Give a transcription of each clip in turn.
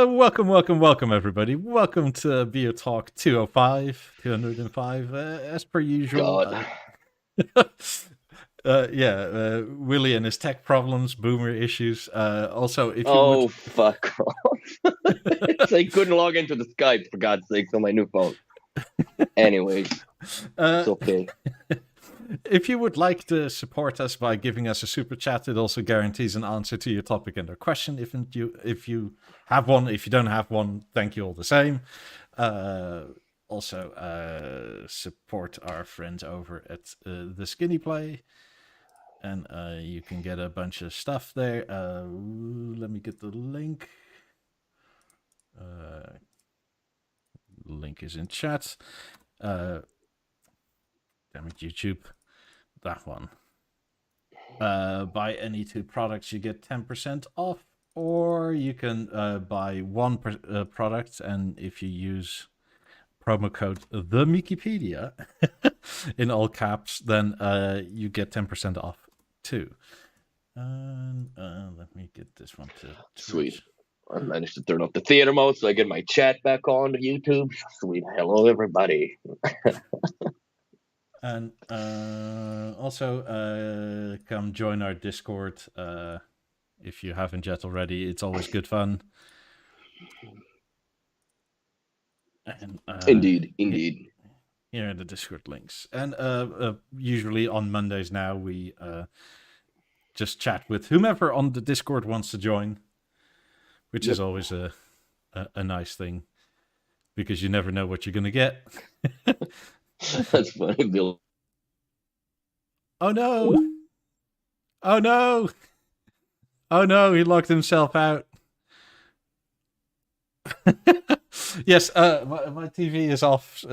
Welcome, everybody. Welcome to BeoTalk 205. As per usual. God. Willie and his tech problems, boomer issues. Also, if you Oh, fuck off. I couldn't log into the Skype, for God's sakes, on my new phone. Anyways, it's okay. If you would like to support us by giving us a super chat, it also guarantees an answer to your topic and or question. If you have one, if you don't have one, thank you all the same. Also, support our friends over at the Skinny Play, and you can get a bunch of stuff there. Let me get the link. Link is in chat. Damn it, YouTube. That one. Buy any two products, you get 10% off, or you can buy one product, and if you use promo code the Wikipedia in all caps, then you get 10% off too. And let me get this one to Twitch. Sweet. I managed to turn off the theater mode so I get my chat back on to YouTube. Sweet. Hello, everybody. And also come join our Discord if you haven't yet already. It's always good fun. And, Indeed. Here are the Discord links. And usually on Mondays now we just chat with whomever on the Discord wants to join, which is always a nice thing, because you never know what you're going to get. That's funny, Bill. Oh no! Oh no! Oh no! He locked himself out. Yes, my TV is off.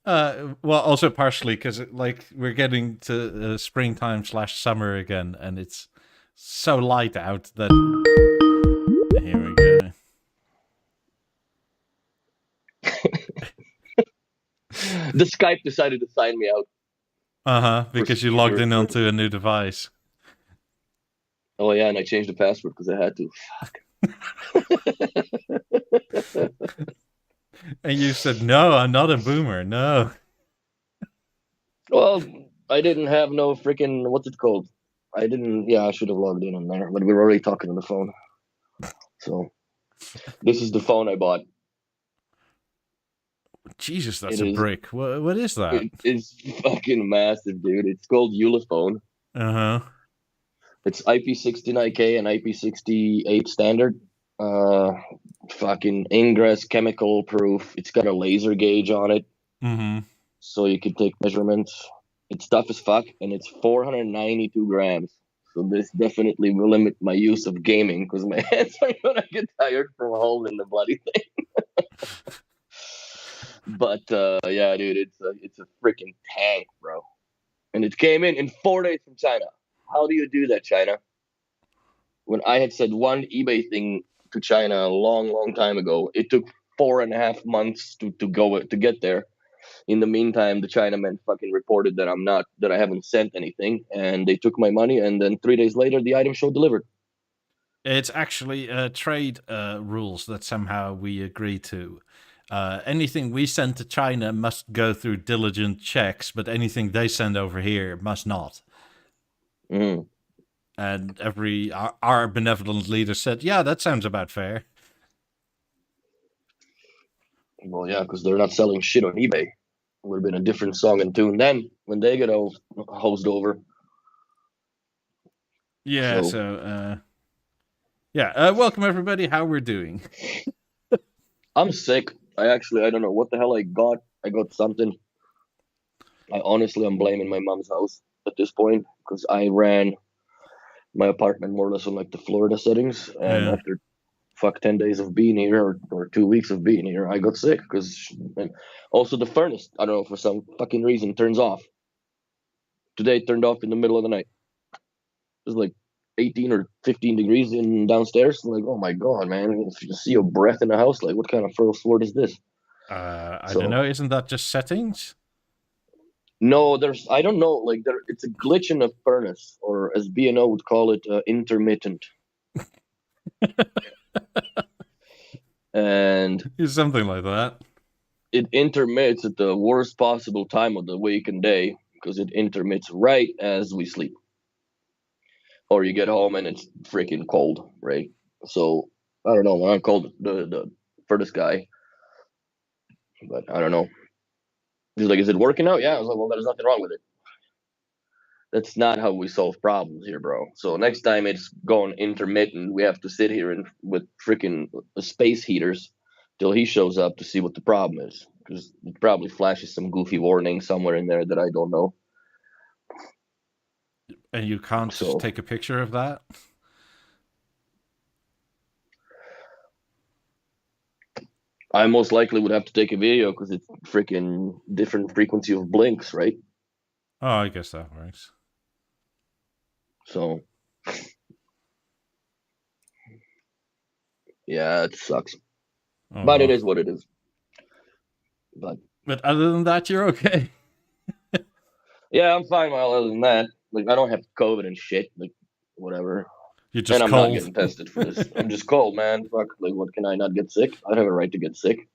Well, also partially because we're getting to springtime/summer again, and it's so light out that. Here we go. The Skype decided to sign me out. Because you logged in onto a new device. Oh yeah, and I changed the password because I had to. Fuck. And you said, no, I'm not a boomer, no. Well, I didn't have no freaking, what's it called? I should have logged in on there, but we were already talking on the phone. So, this is the phone I bought. Jesus, that's a brick. What is that? It's fucking massive, dude. It's called Olufsen. It's IP69K and IP68 standard. Fucking ingress chemical proof. It's got a laser gauge on it. So you can take measurements. It's tough as fuck, and it's 492 grams. So this definitely will limit my use of gaming, because my hands are gonna get tired from holding the bloody thing. But yeah, dude, it's a freaking tank, bro. And it came in 4 days from China. How do you do that, China? When I had said one eBay thing to China a long time ago, it took 4.5 months to get there. In the meantime, the Chinamen fucking reported that I haven't sent anything, and they took my money, and then 3 days later the item showed delivered. It's actually trade rules that somehow we agree to. Anything we send to China must go through diligent checks, but anything they send over here must not. And our benevolent leader said, yeah, that sounds about fair. Well, yeah, because they're not selling shit on eBay. It would have been a different song and tune then when they get hosed over. Yeah, welcome everybody. How we're doing? I'm sick. I don't know what the hell I got. I got something. I'm blaming my mom's house at this point, because I ran my apartment more or less on like the Florida settings, and after 10 days of being here, or 2 weeks of being here, I got sick. And also the furnace, I don't know, for some fucking reason, turns off. Today it turned off in the middle of the night. It was like 18 or 15 degrees in downstairs. I'm like, oh my god, man, if you see a breath in the house, like, what kind of first word is this? I don't know, isn't that just settings? No, I don't know, like, it's a glitch in the furnace, or as B&O would call it, intermittent. And Something like that. it intermits at the worst possible time of the week and day because it intermits right as we sleep. Or you get home and it's freaking cold, right? So I don't know. When I'm cold for this guy, but I don't know. He's like, "Is it working out?" Yeah. I was like, "Well, there's nothing wrong with it." That's not how we solve problems here, bro. So next time it's going intermittent, we have to sit here and with freaking space heaters till he shows up to see what the problem is, because it probably flashes some goofy warning somewhere in there that I don't know. And you can't So take a picture of that? I most likely would have to take a video because it's freaking different frequency of blinks, right? Oh, I guess that works. So yeah, it sucks. Oh, But it well. is what it is. But other than that, you're okay. yeah, I'm fine. Well, other than that, like I don't have COVID and shit. Like whatever. You're And just I'm not cold. getting tested for this. I'm just cold, man. Fuck. Like, what can I not get sick? I have a right to get sick.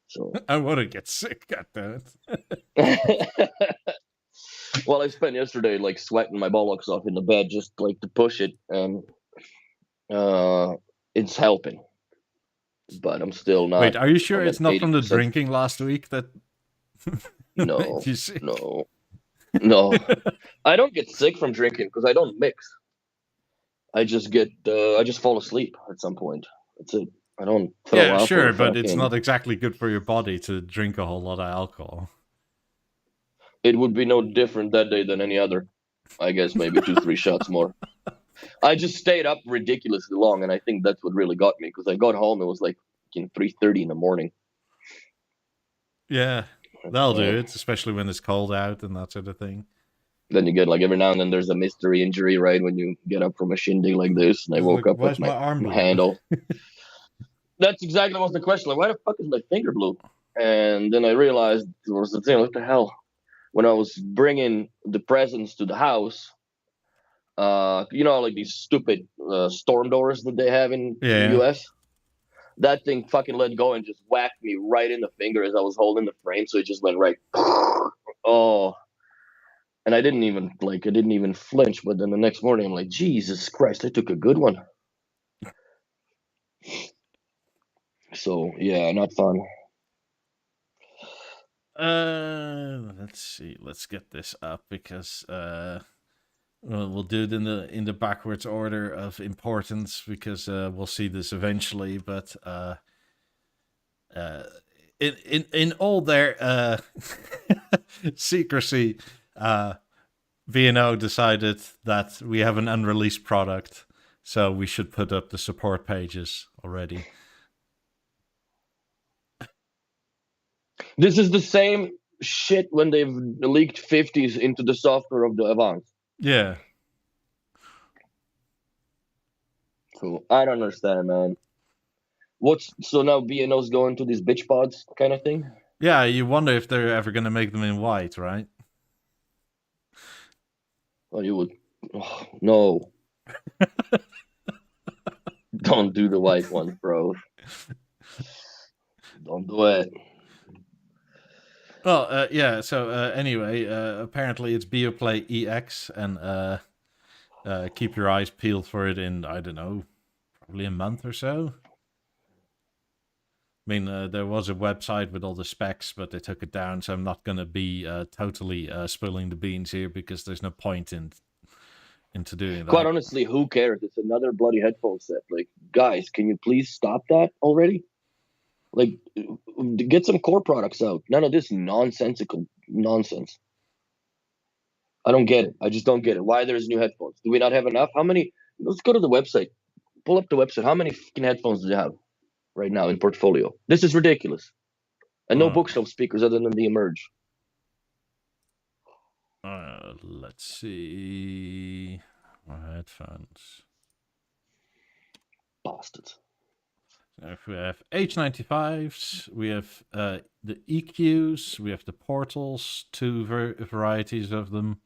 So. I want to get sick, goddammit. Well, I spent yesterday like sweating my bollocks off in the bed just like to push it, and it's helping. But I'm still not. Wait, are you sure I'm it's at not from the 80%. drinking last week that No, made you sick? no. I don't get sick from drinking because I don't mix. I just get. I just fall asleep at some point. That's it. I don't throw Yeah, up. sure, Or but it's fucking- not exactly good for your body to drink a whole lot of alcohol. It would be no different that day than any other. I guess maybe 2-3 shots more. I just stayed up ridiculously long, and I think that's what really got me because I got home. It was like 3:30 in the morning. Yeah, that'll do it, especially when it's cold out and that sort of thing. Then you get like every now and then there's a mystery injury, right? When you get up from a shindig like this, and I woke up with Why's my arm blue? handle. That's exactly what was the question. Like, why the fuck is my finger blue? And then I realized it was the thing. What the hell? When I was bringing the presents to the house, like these stupid storm doors that they have in the US. That thing fucking let go and just whacked me right in the finger as I was holding the frame. So it just went right. Oh. And I didn't even flinch. But then the next morning, I'm like, Jesus Christ, I took a good one. So yeah, not fun. Let's see. Let's get this up because we'll do it in the backwards order of importance because we'll see this eventually. But in all their secrecy, V&O decided that we have an unreleased product, so we should put up the support pages already. This is the same shit when they've leaked 50s into the software of the Avant. Yeah. So I don't understand, man. So now B&O's going to these bitch pods kind of thing? Yeah, you wonder if they're ever going to make them in white, right? Well, you would. Oh, no. Don't do the white ones, bro. Don't do it. Well, yeah, so anyway, apparently it's BeoPlay EX, and keep your eyes peeled for it in, I don't know, probably a month or so. I mean, there was a website with all the specs, but they took it down, so I'm not going to be totally spilling the beans here because there's no point into doing that. Quite honestly, who cares? It's another bloody headphone set. Like, guys, can you please stop that already? Like, get some core products out. None of this nonsensical nonsense. I don't get it. I just don't get it. Why there's new headphones? Do we not have enough? How many? Let's go to the website. Pull up the website. How many fucking headphones do you have right now in portfolio? This is ridiculous. And no bookshelf speakers other than the Emerge. Let's see. Headphones. Bastards. If we have H95s, we have the EQs, we have the Portals, two varieties of them.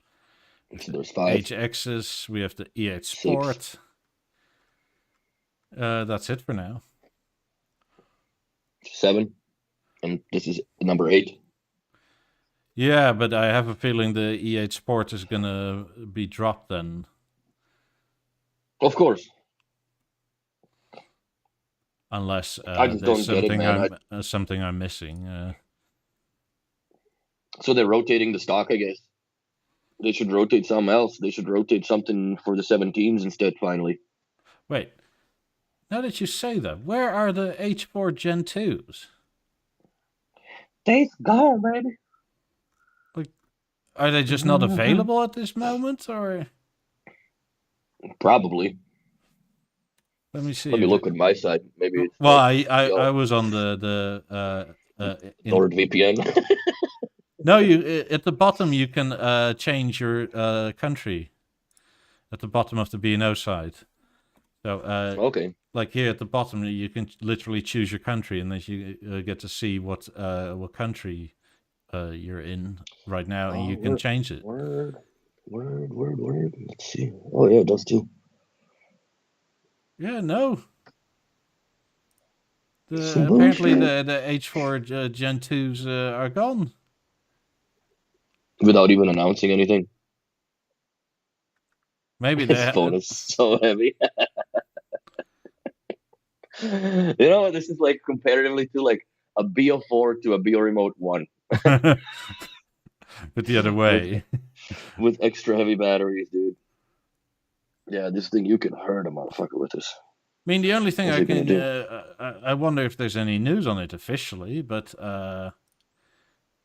So there's 5. HXs, we have the E8 Sport. That's it for now. 7, and this is number 8. Yeah, but I have a feeling the E8 Sport is gonna be dropped then. Of course. Unless I just there's don't get it, man. something I'm missing. So they're rotating the stock, I guess. They should rotate something else. They should rotate something for the 17s instead, finally. Wait, now that you say that, where are the H4 Gen 2s? They's gone, baby. Are they just not available at this moment, or? Probably. Let me see. Let me look at my side. Maybe it's well, I was on the NordVPN. No, you at the bottom you can change your country. At the bottom of the B&O site. So Okay. like here at the bottom, you can literally choose your country, and then you get to see what country you're in right now, and you can change it. Word. Let's see. Oh yeah, it does too. Yeah, no. Apparently the H4 Gen 2s are gone. Without even announcing anything. Maybe This phone is so heavy. You know what? This is like comparatively to like a Beo4 to a Beoremote 1. But the other way. With extra heavy batteries, dude. Yeah, this thing, you can hurt a motherfucker with this. I mean, the only thing I wonder if there's any news on it officially, but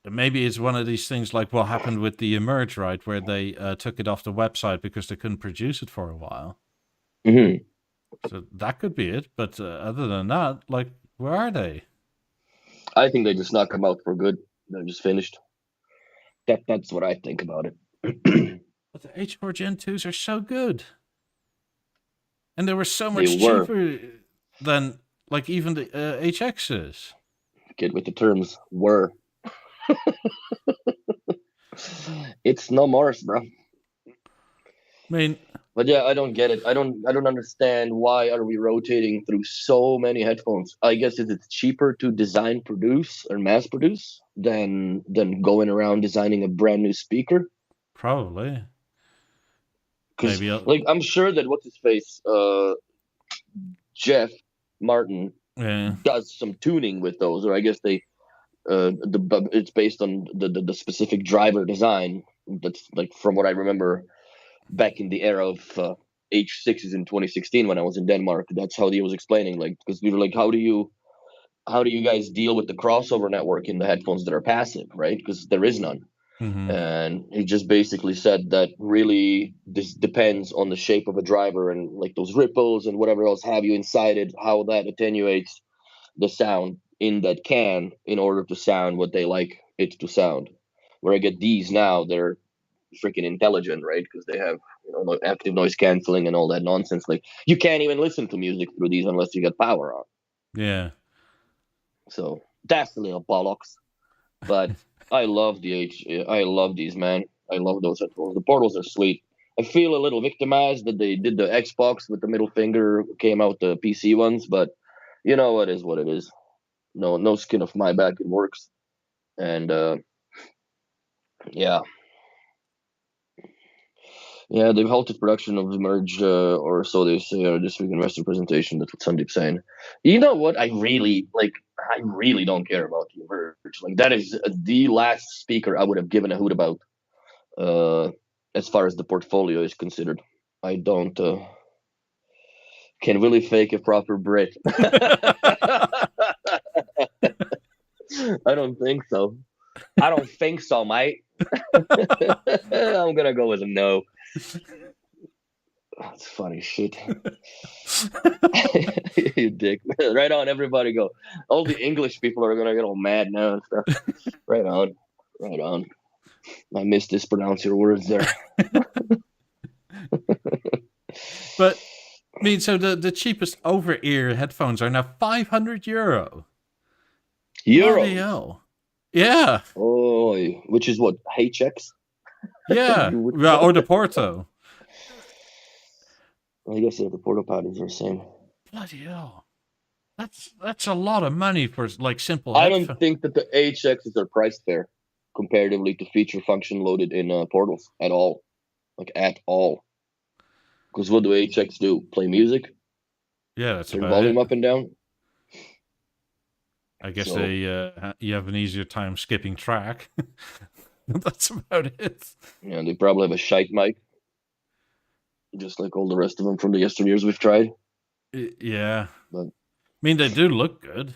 maybe it's one of these things like what happened with the Emerge, right, where they took it off the website because they couldn't produce it for a while. Mm-hmm. So that could be it, but other than that, like, where are they? I think they just knocked them out for good. They're just finished. That's what I think about it. But the H4 Gen 2s are so good. And they were so much cheaper than, like, even the HXs. Get with the terms. Were. It's no more, bro. I mean... But yeah, I don't get it. I don't understand why are we rotating through so many headphones. I guess it's cheaper to design, produce, or mass produce than going around designing a brand new speaker. Probably. Maybe like I'm sure that what's his face, Jeff Martin, does some tuning with those, or I guess they, it's based on the specific driver design. That's like from what I remember. Back in the era of H6s in 2016 when I was in Denmark, that's how he was explaining, like, because we were like, how do you guys deal with the crossover network in the headphones that are passive, right? Because there is none. Mm-hmm. And he just basically said that really this depends on the shape of a driver and like those ripples and whatever else have you inside it, how that attenuates the sound in that can in order to sound what they like it to sound. Where I get these now, they're freaking intelligent, right? Because they have, you know, active noise canceling and all that nonsense. Like you can't even listen to music through these unless you got power on. Yeah. So that's a little bollocks. But I love these, man. I love those headphones. The portals are sweet. I feel a little victimized that they did the Xbox with the middle finger, came out the PC ones, but you know what is what it is. No skin off my back. It works. And yeah. Yeah, they've halted production of the Merge, or so they say, this week investor presentation. That's what Sandeep's saying. You know what? I really don't care about the Merge. Like, that is the last speaker I would have given a hoot about, as far as the portfolio is considered. I don't, can really fake a proper Brit. I don't think so. I don't think so, mate. I'm gonna go with a no. That's funny shit. You dick. Right on, everybody go. All the English people are gonna get all mad now and stuff. Right on. I mispronounce your words there. But I mean, so the cheapest over-ear headphones are now €500. Euro. Yeah. Oh, which is what, HX? Yeah. Or the Porto. I guess the Porto patterns are the same. bloody hell. That's a lot of money for like simple I headphones. don't think that the HXs are priced fair comparatively to feature function loaded in portals at all. Like, at all. Because what do HX do? Play music? Yeah, that's Turn about volume it. up and down? I guess So- they you have an easier time skipping track. That's about it. Yeah, they probably have a shite mic. Just like all the rest of them from the yesteryears we've tried. Yeah. But- I mean, they do look good.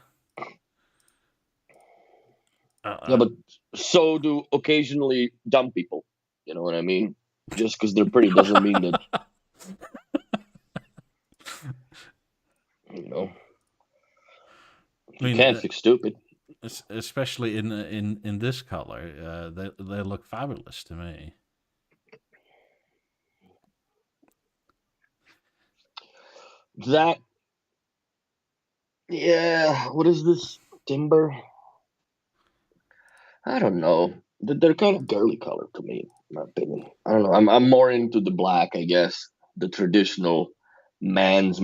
Yeah, but so do occasionally dumb people. You know what I mean? Just because they're pretty doesn't mean that, you know, I mean, you can't fix stupid. especially in this color, they look fabulous to me. That, yeah, what is this? Timber? I don't know. They're kind of girly color to me, in my opinion. I don't know. I'm more into the black, I guess. The traditional man's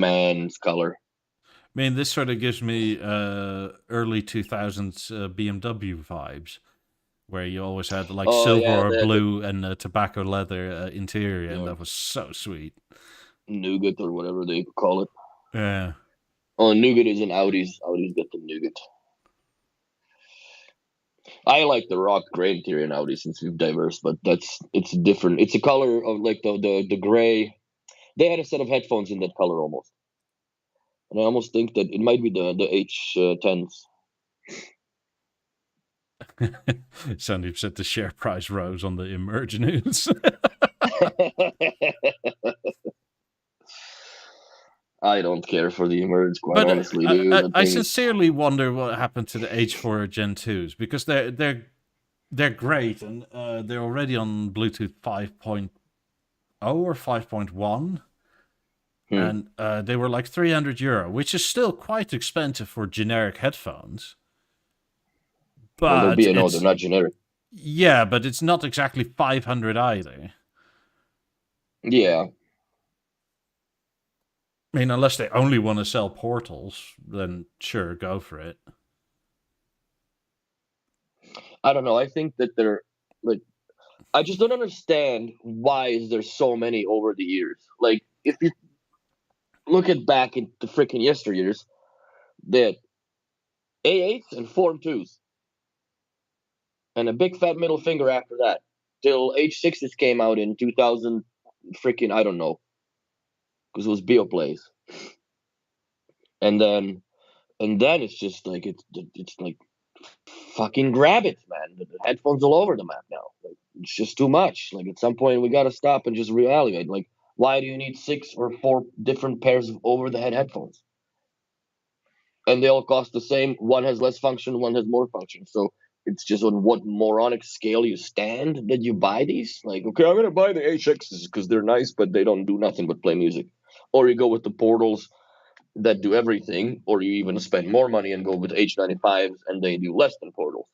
color. I mean, this sort of gives me early 2000s BMW vibes, where you always had like Oh, silver yeah, or the blue and tobacco leather interior, and Yeah. that was so sweet. nougat or whatever they call it. Yeah. Oh, nougat is in Audis. Audis get the nougat. I like the rock gray interior in Audi since we've diverse, but it's different. It's a color of like the gray. They had a set of headphones in that color almost, and I almost think that it might be the H10s. Sandeep said the share price rose on the Emerge news. I don't care for the Emerge, quite But honestly, dude. The I thing is- sincerely wonder what happened to the H4 Gen 2s, because they're great, and they're already on Bluetooth 5.0 or 5.1, and they were like €300, which is still quite expensive for generic headphones. well, they're But B&O, it's, they're not generic. yeah, but it's not exactly 500 either. Yeah, I mean, unless they only want to sell portals, then sure, go for it. I don't know. I think that they're like, I just don't understand why is there so many over the years. Like, if you look at back in the freaking yesteryears, that A8s and Form 2s, and a big fat middle finger after that, till H6s came out in 2000, freaking I don't know, because it was BeoPlays, and then it's just like it's like fucking grab it, man. The headphones all over the map now. Like, it's just too much. Like, at some point we got to stop and just reevaluate. Like, why do you need 6 or 4 different pairs of over-the-head headphones? And they all cost the same. One has less function, one has more function. So it's just on what moronic scale you stand that you buy these. Like, okay, I'm gonna buy the HXs because they're nice, but they don't do nothing but play music. Or you go with the portals that do everything, or you even spend more money and go with H95s and they do less than portals.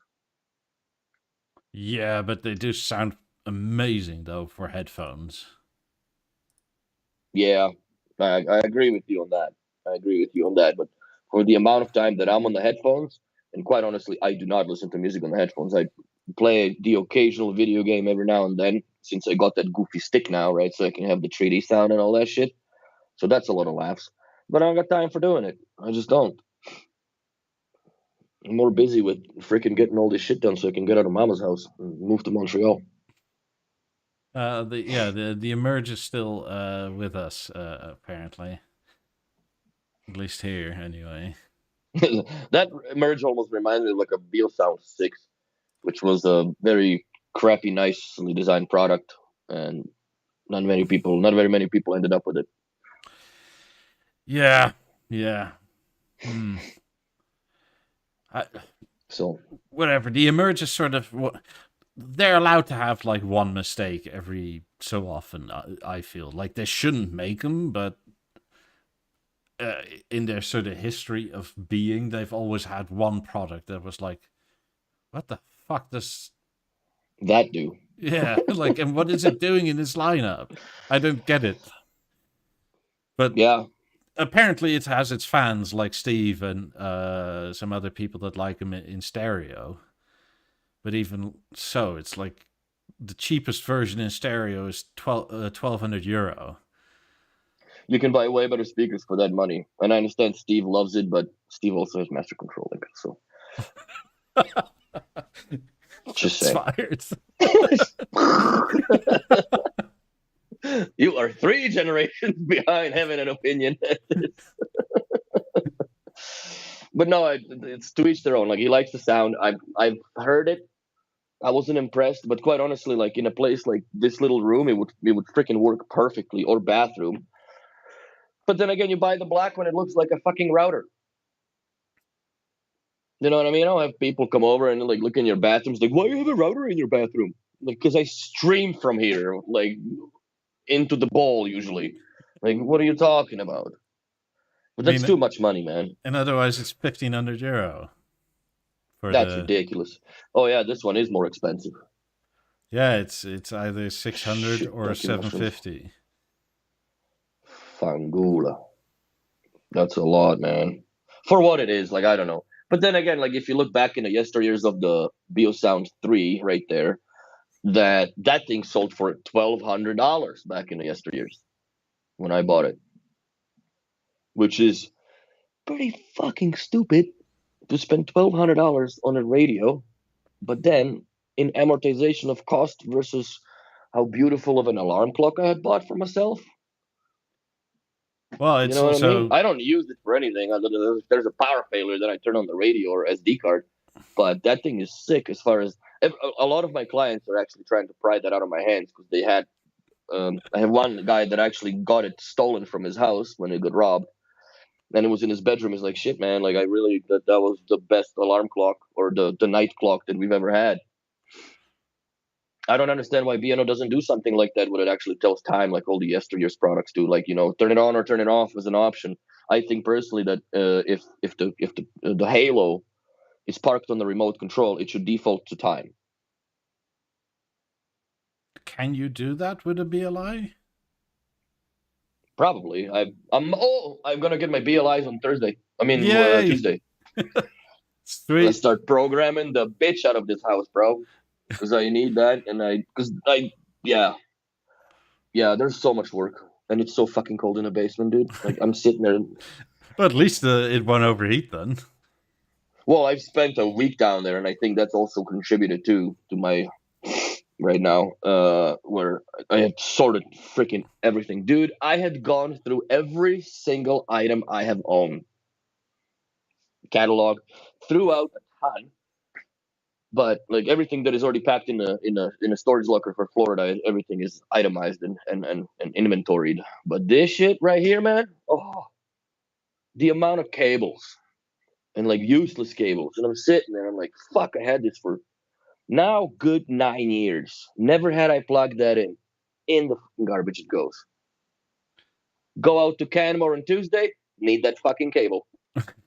Yeah, but they do sound amazing though for headphones. Yeah, I agree with you on that. But for the amount of time that I'm on the headphones, and quite honestly, I do not listen to music on the headphones. I play the occasional video game every now and then, since I got that goofy stick now, right? So I can have the 3D sound and all that shit. So that's a lot of laughs. But I don't got time for doing it. I just don't. I'm more busy with freaking getting all this shit done so I can get out of mama's house and move to Montreal. The Emerge is still with us apparently, at least here anyway. That Merge almost reminds me of like a BeoSound 6, which was a very crappy, nicely designed product, and not very many people ended up with it. Yeah. So Whatever. The Emerge is sort of they're allowed to have like one mistake every so often. I feel like they shouldn't make them, but in their sort of history of being, they've always had one product that was like, what the fuck does that do? Yeah, like, and what is it doing in this lineup? I don't get it. But Yeah, apparently it has its fans like Steve and some other people that like him in stereo. But even so, it's like the cheapest version in stereo is 1,200 euro. You can buy way better speakers for that money. And I understand Steve loves it, but Steve also has master control. So just saying. Fired. You are 3 generations behind having an opinion. But no, it's to each their own. Like, he likes the sound. I've heard it. I wasn't impressed, but quite honestly, like, in a place like this little room, it would freaking work perfectly, or bathroom. But then again, you buy the black one, it looks like a fucking router. You know what I mean? I'll have people come over and like look in your bathrooms, like, why do you have a router in your bathroom? Like, because I stream from here, like, into the bowl usually. Like, what are you talking about? But that's too much money, man. And otherwise, it's 1,500 euro. That's ridiculous. Oh yeah, this one is more expensive. Yeah, it's either 600 or 750. Fangula. That's a lot, man. For what it is, like, I don't know. But then again, like, if you look back in the yesteryears of the BeoSound 3 right there, that thing sold for $1,200 back in the yesteryears when I bought it. Which is pretty fucking stupid to spend $1,200 on a radio, but then in amortization of cost versus how beautiful of an alarm clock I had bought for myself. Well, it's you know what also... I mean? I don't use it for anything other than there's a power failure that I turn on the radio or SD card. But that thing is sick. As far as a lot of my clients are actually trying to pry that out of my hands because they had. I have one guy that actually got it stolen from his house when it got robbed, and it was in his bedroom. He's like, "Shit, man! Like, I really that was the best alarm clock or the night clock that we've ever had." I don't understand why B&O doesn't do something like that when it actually tells time, like all the yesteryear's products do. Like, turn it on or turn it off as an option. I think personally that if the Halo is parked on the remote control, it should default to time. Can you do that with a BLI? Probably. I'm gonna get my BLIs on Thursday. I mean Tuesday. Let's start programming the bitch out of this house, bro. Because I need that, and there's so much work, and it's so fucking cold in the basement, dude. Like, I'm sitting there. But at least it won't overheat then. Well, I've spent a week down there, and I think that's also contributed to my right now, where I had sorted freaking everything, dude. I had gone through every single item I have owned, catalog, throughout a ton. But like everything that is already packed in a storage locker for Florida, everything is itemized and inventoried. But this shit right here, man, the amount of cables and like useless cables, and I'm sitting there, I'm like, fuck, I had this for now good 9 years. Never had I plugged that in the fucking garbage it goes. Go out to Canmore on Tuesday, need that fucking cable.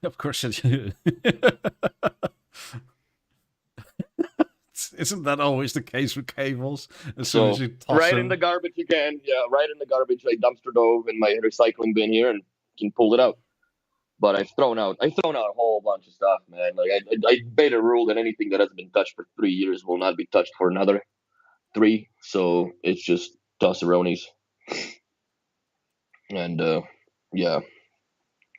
Of course it is. Isn't that always the case with cables? As soon as you toss right them... in the garbage you can. Yeah, right in the garbage. I dumpster dove in my recycling bin here and can pull it out. But I've thrown out a whole bunch of stuff, man. Like I made a rule that anything that hasn't been touched for 3 years will not be touched for another 3. So it's just tosseronies. And yeah,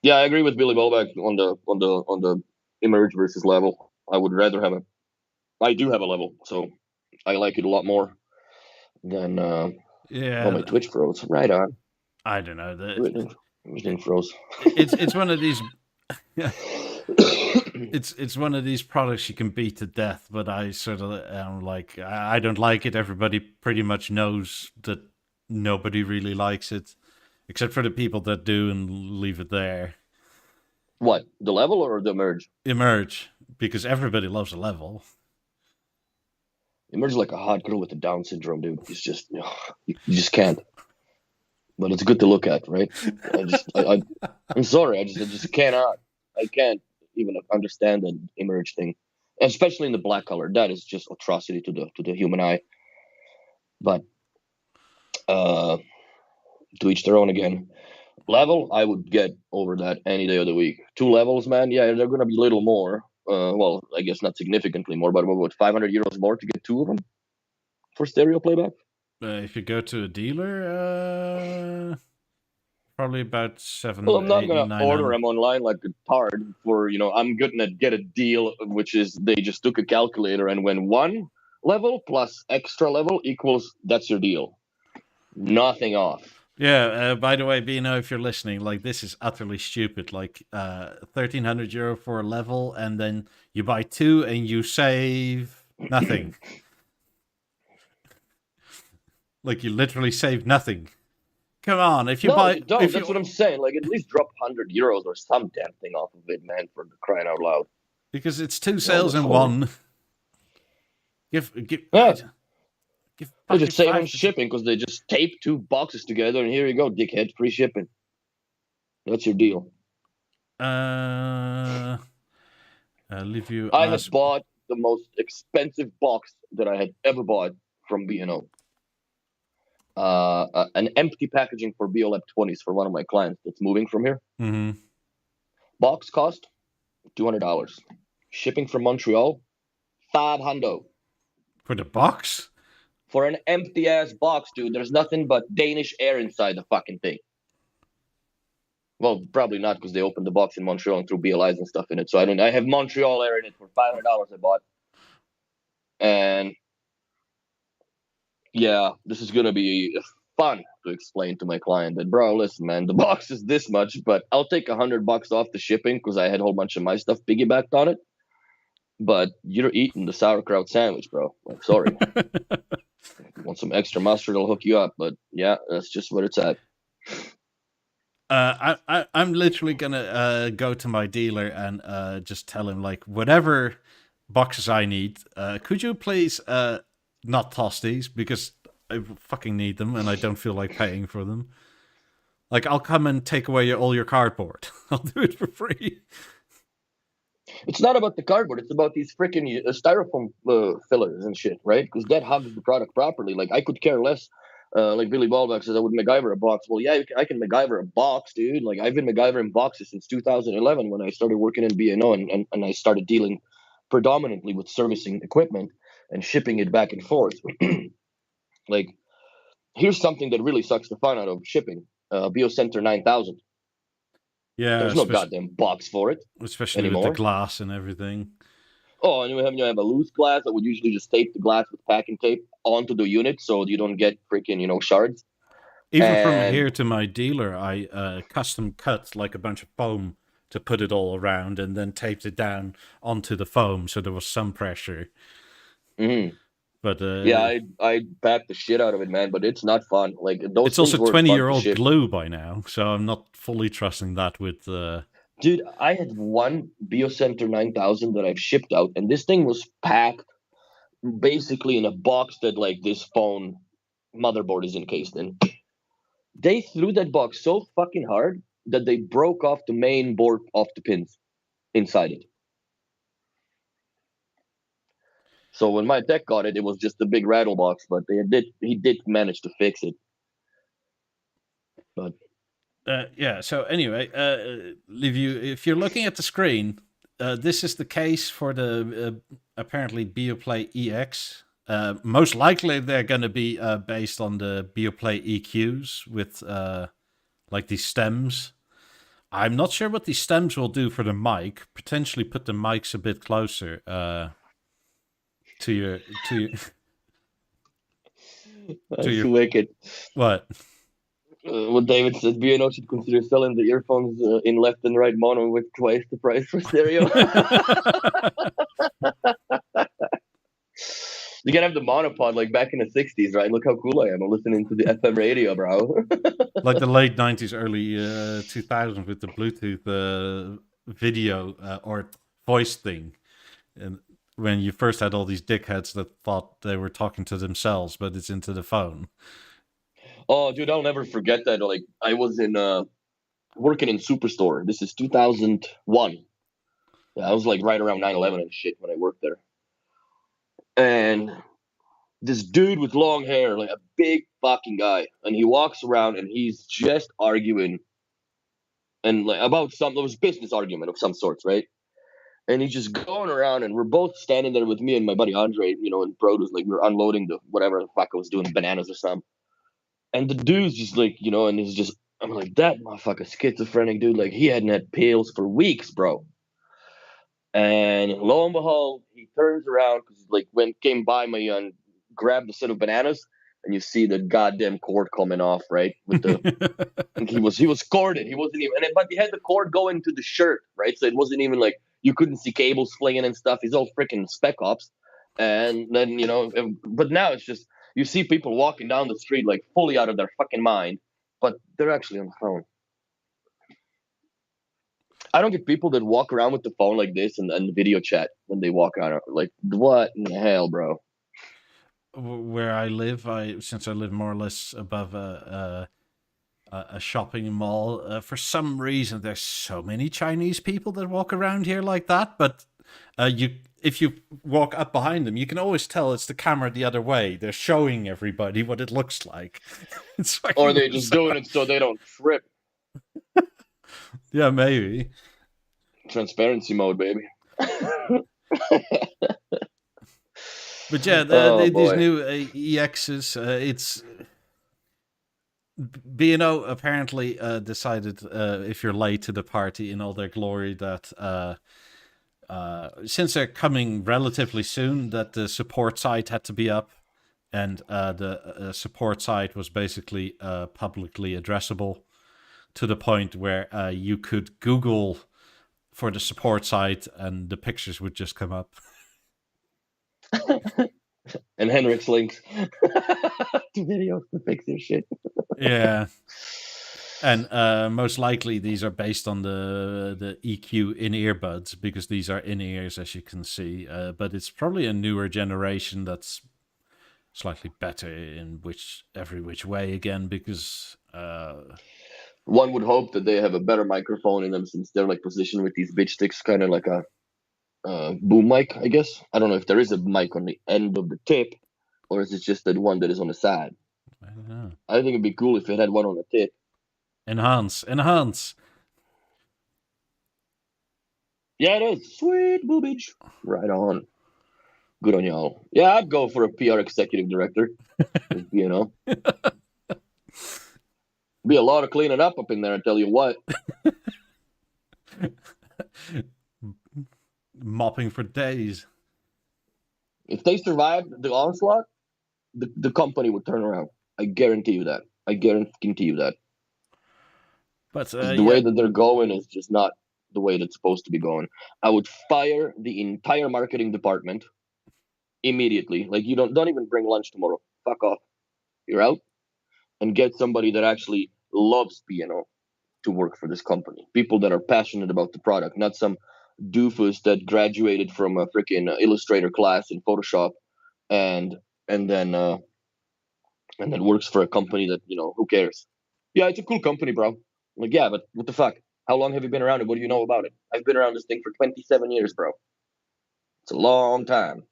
I agree with Billy Bowback on the emerge versus level. I would rather have I do have a level, so I like it a lot more than my Twitch froze. Right on. I don't know. Everything froze. It's one of these. It's one of these products you can beat to death, but I sort of am like, I don't like it. Everybody pretty much knows that nobody really likes it, except for the people that do and leave it there. What, the level or the emerge? Emerge, because everybody loves a level. Emerge like a hot girl with the Down syndrome, dude. It's just you just can't. But it's good to look at, right? I'm sorry, I just cannot. I can't even understand the emerge thing, especially in the black color. That is just atrocity to the human eye. But to each their own again. Level, I would get over that any day of the week. 2 levels, man. Yeah, they're gonna be a little more. Well, I guess not significantly more, but about 500 euros more to get 2 of them for stereo playback. If you go to a dealer, probably about 7, Well, I'm not 8, gonna 900. order them online like a tard for I'm gonna get a deal, which is they just took a calculator and when 1 level plus extra level equals that's your deal. Nothing off. Yeah, by the way, Bino, if you're listening, like this is utterly stupid. Like 1,300 euro for a level, and then you buy 2 and you save nothing. Like you literally save nothing. Come on, if you No, buy, you don't. That's what I'm saying. Like, at least drop 100 euros or some damn thing off of it, man, for crying out loud. because it's 2 sales in before. one. Give, Yeah. give They just save on 5%. shipping because they just tape 2 boxes together and here you go, dickhead, free shipping. That's your deal. Leave you. I had bought the most expensive box that I had ever bought from B&O. An empty packaging for BeoLab 20s for one of my clients that's moving from here. Mm-hmm. Box cost $200. Shipping from Montreal, $500. For the box? For an empty ass box, dude, there's nothing but Danish air inside the fucking thing. Well, probably not because they opened the box in Montreal and threw BLIs and stuff in it. So I have Montreal air in it for $500 I bought. And yeah, this is going to be fun to explain to my client that, bro, listen, man, the box is this much, but I'll take $100 off the shipping because I had a whole bunch of my stuff piggybacked on it. But you're eating the sauerkraut sandwich, bro. Like, sorry. If you want some extra mustard, I'll hook you up. But yeah, that's just where it's at. I'm literally gonna go to my dealer and just tell him like whatever boxes I need. Could you please not toss these because I fucking need them and I don't feel like paying for them. Like I'll come and take away all your cardboard. I'll do it for free. It's not about the cardboard. It's about these freaking styrofoam fillers and shit, right? Because that hugs the product properly. Like, I could care less. Like Billy Ballback says, I would MacGyver a box. Well, yeah, I can MacGyver a box, dude. Like, I've been MacGyvering boxes since 2011 when I started working in B&O and I started dealing predominantly with servicing equipment and shipping it back and forth. Like, here's something that really sucks the fun out of shipping. BioCenter 9000. Yeah, There's no goddamn box for it. Especially anymore. with the glass and everything. Oh, and you have a loose glass that would usually just tape the glass with packing tape onto the unit so you don't get freaking, shards. Even from here to my dealer, I custom cut like a bunch of foam to put it all around and then taped it down onto the foam so there was some pressure. Mm-hmm. But yeah, I backed the shit out of it, man. But it's not fun. Like those. It's also 20-year-old glue by now, so I'm not fully trusting that with. Dude, I had one BioCenter 9000 that I've shipped out, and this thing was packed basically in a box that like this phone motherboard is encased in. They threw that box so fucking hard that they broke off the main board off the pins inside it. So when my tech got it, it was just a big rattle box, but he did manage to fix it. But yeah. So anyway, if you're looking at the screen, this is the case for the apparently BeoPlay EX. Most likely they're going to be based on the BeoPlay EQs with like these stems. I'm not sure what these stems will do for the mic. Potentially put the mics a bit closer to your. That's wicked. What? What David said, B&O should consider selling the earphones in left and right mono with twice the price for stereo. You can have the monopod like back in the 60s, right? Look how cool I am. I'm listening to the FM radio, bro. Like the late 90s, early 2000s with the Bluetooth video or voice thing. And when you first had all these dickheads that thought they were talking to themselves, but it's into the phone. Oh, dude, I'll never forget that. Like, I was working in Superstore. This is 2001. Yeah, I was like right around 9/11 and shit when I worked there. And this dude with long hair, like a big fucking guy, and he walks around and he's just arguing and like about some there was business argument of some sorts, right? And he's just going around, and we're both standing there with me and my buddy Andre, and produce, like we were unloading the whatever the fuck I was doing, bananas or something. And the dude's just like, and he's just, I'm like, that motherfucker schizophrenic dude, like he hadn't had pills for weeks, bro. And lo and behold, he turns around because like came by me and grabbed a set of bananas, and you see the goddamn cord coming off, right? With the he was corded. He wasn't even, but he had the cord going to the shirt, right? So it wasn't even like you couldn't see cables flinging and stuff. He's all freaking spec ops, and then but now it's just you see people walking down the street like fully out of their fucking mind, but they're actually on the phone. I don't get people that walk around with the phone like this and video chat when they walk out. Like, what in the hell, bro? Where I live, since I live more or less above a shopping mall, for some reason there's so many Chinese people that walk around here like that. But if you walk up behind them, you can always tell it's the camera the other way. They're showing everybody what it looks like. Or they're just doing it so they don't trip. Yeah, maybe. Transparency mode, baby. But yeah, these new EXs, it's B&O apparently decided, if you're late to the party in all their glory, that since they're coming relatively soon, that the support site had to be up, and the support site was basically publicly addressable, to the point where you could Google for the support site and the pictures would just come up. And Henrik's links to videos to fix their shit. Yeah. And most likely these are based on the EQ in-ear buds, because these are in-ears, as you can see. But it's probably a newer generation that's slightly better in every which way again, because... one would hope that they have a better microphone in them, since they're like positioned with these bitch sticks, kind of like a boom mic, I guess. I don't know if there is a mic on the end of the tip, or is it just the one that is on the side? I don't know. I think it'd be cool if it had one on the tip. Enhance. Yeah, it is. Sweet boobage. Right on. Good on y'all. Yeah, I'd go for a PR executive director. Be a lot of cleaning up in there, I tell you what. Mopping for days. If they survived the onslaught, the company would turn around. I guarantee you that. But the way that they're going is just not the way that's supposed to be going. I would fire the entire marketing department immediately. Like, you don't even bring lunch tomorrow. Fuck off. You're out. And get somebody that actually loves B&O to work for this company. People that are passionate about the product, not some doofus that graduated from a freaking Illustrator class in Photoshop and then works for a company that, who cares? Yeah, it's a cool company, bro. Like, yeah, but what the fuck? How long have you been around it? What do you know about it? I've been around this thing for 27 years, bro. It's a long time.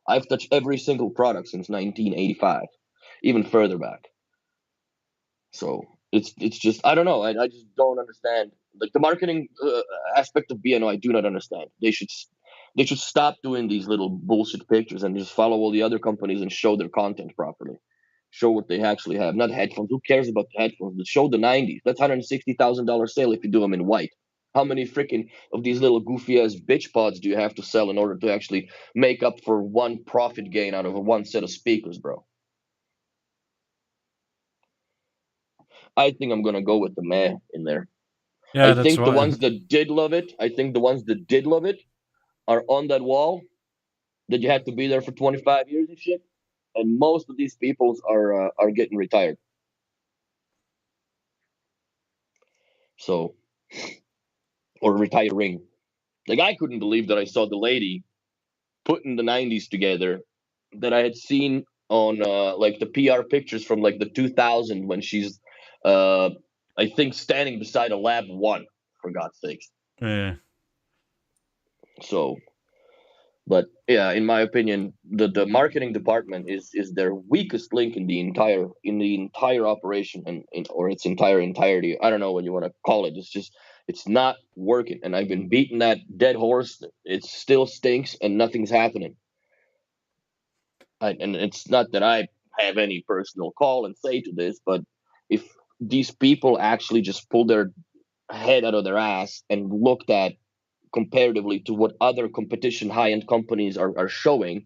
I've touched every single product since 1985, even further back. So it's just, I don't know. I just don't understand. Like, the marketing aspect of B&O, I do not understand. They should stop doing these little bullshit pictures and just follow all the other companies and show their content properly. Show what they actually have. Not headphones. Who cares about the headphones? But show the 90s. That's $160,000 sale if you do them in white. How many freaking of these little goofy ass bitch pods do you have to sell in order to actually make up for one profit gain out of one set of speakers, bro? I think I'm gonna go with the meh in there. Yeah, I think the ones that did love it, are on that wall that you had to be there for 25 years and shit. And most of these people are getting retired. So, or retiring. Like, I couldn't believe that I saw the lady putting the 90s together that I had seen on like the PR pictures from like the 2000 when she's I think standing beside a Lab 1, for God's sakes. Yeah. So But yeah, in my opinion, the marketing department is their weakest link in the entire operation or its entirety. I don't know what you want to call it. It's not working, and I've been beating that dead horse. It still stinks, and nothing's happening. And it's not that I have any personal call and say to this, but if these people actually just pull their head out of their ass and looked at comparatively to what other competition high-end companies are showing.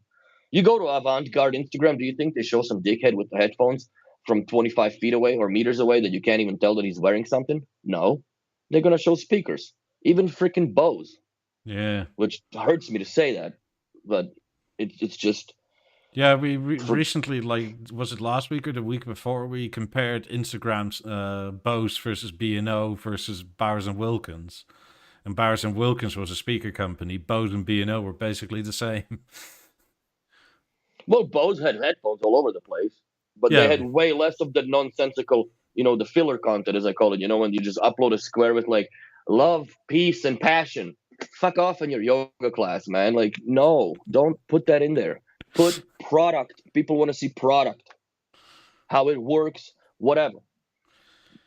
You go to Avant-Garde Instagram, do you think they show some dickhead with the headphones from 25 feet away or meters away that you can't even tell that he's wearing something? No. They're going to show speakers, even freaking Bose. Yeah. Which hurts me to say that, but it's just... Yeah, we recently, like, was it last week or the week before, we compared Instagram's Bose versus B&O versus Bowers & Wilkins. And Bowers & Wilkins was a speaker company. Bose and B&O were basically the same. Well, Bose had headphones all over the place, but they had way less of the nonsensical, the filler content, as I call it. When you just upload a square with like love, peace, and passion. Fuck off in your yoga class, man. Like, no, don't put that in there. Put product. People want to see product, how it works, whatever.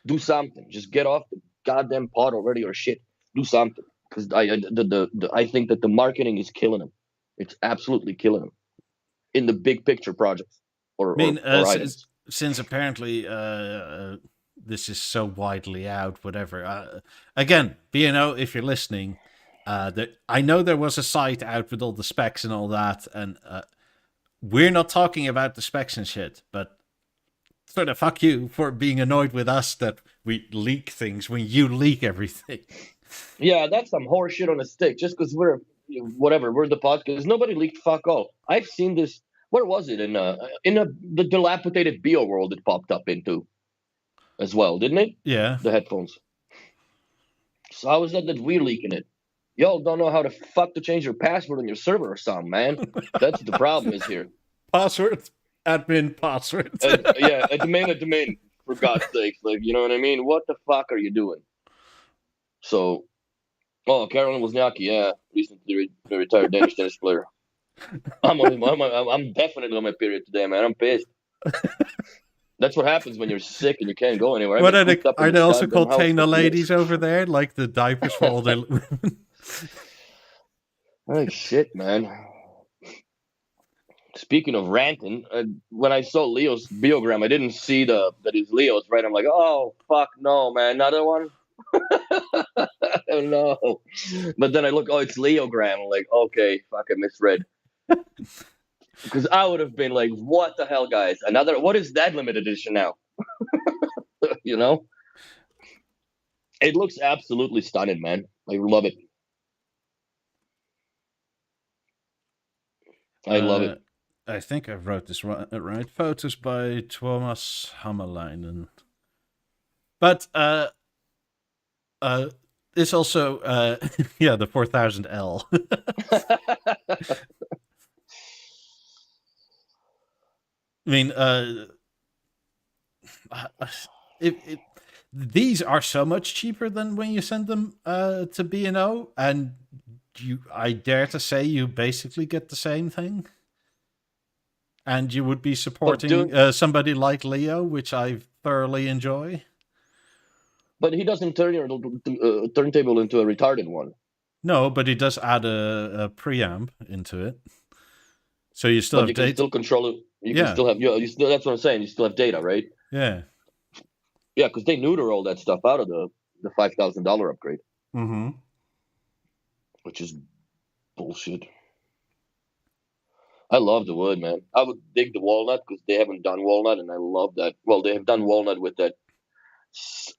Do something. Just get off the goddamn pot already or shit. Do something, because I think that the marketing is killing them. It's absolutely killing them in the big picture projects or items. Since apparently this is so widely out, whatever. Again, B&O, if you're listening, I know there was a site out with all the specs and all that, and we're not talking about the specs and shit, but sort of fuck you for being annoyed with us that we leak things when you leak everything. Yeah, that's some horse shit on a stick. Just because we're the podcast. Nobody leaked fuck all. I've seen this. Where was it? In the dilapidated Bio world it popped up into as well, didn't it? Yeah. The headphones. So how is that we're leaking it? Y'all don't know how to fuck to change your password on your server or something, man. That's the problem is here. Password? Admin password. Admin, for God's sakes. Like, you know what I mean? What the fuck are you doing? So, Carolyn Wozniacki, recently retired Danish tennis player. I'm definitely on my period today, man. I'm pissed. That's what happens when you're sick and you can't go anywhere. What are they also called Taina ladies over there? Like the diapers for all their women? Oh, shit, man. Speaking of ranting, when I saw Leo's Beogram, I didn't see that it's Leo's, right? I'm like, oh, fuck no, man. Another one? Oh, no. But then I look, it's Leogram. I'm like, okay, fuck, I misread. Because I would have been like, what the hell, guys? What is that limited edition now? It looks absolutely stunning, man. I love it. I love it. I think I wrote this right. Photos by Thomas Hammerleinen. But it's also the 4000L. I mean, these are so much cheaper than when you send them to B&O, and I dare to say you basically get the same thing. And you would be supporting somebody like Leo, which I thoroughly enjoy. But he doesn't turn your turntable into a retarded one. No, but he does add a preamp into it. So you still have data. You can still control it. You can still have. That's what I'm saying. You still have data, right? Yeah. Yeah, because they neuter all that stuff out of the $5,000 upgrade. Mm-hmm. Which is bullshit. I love the wood, man. I would dig the walnut because they haven't done walnut, and I love that. Well, they have done walnut with that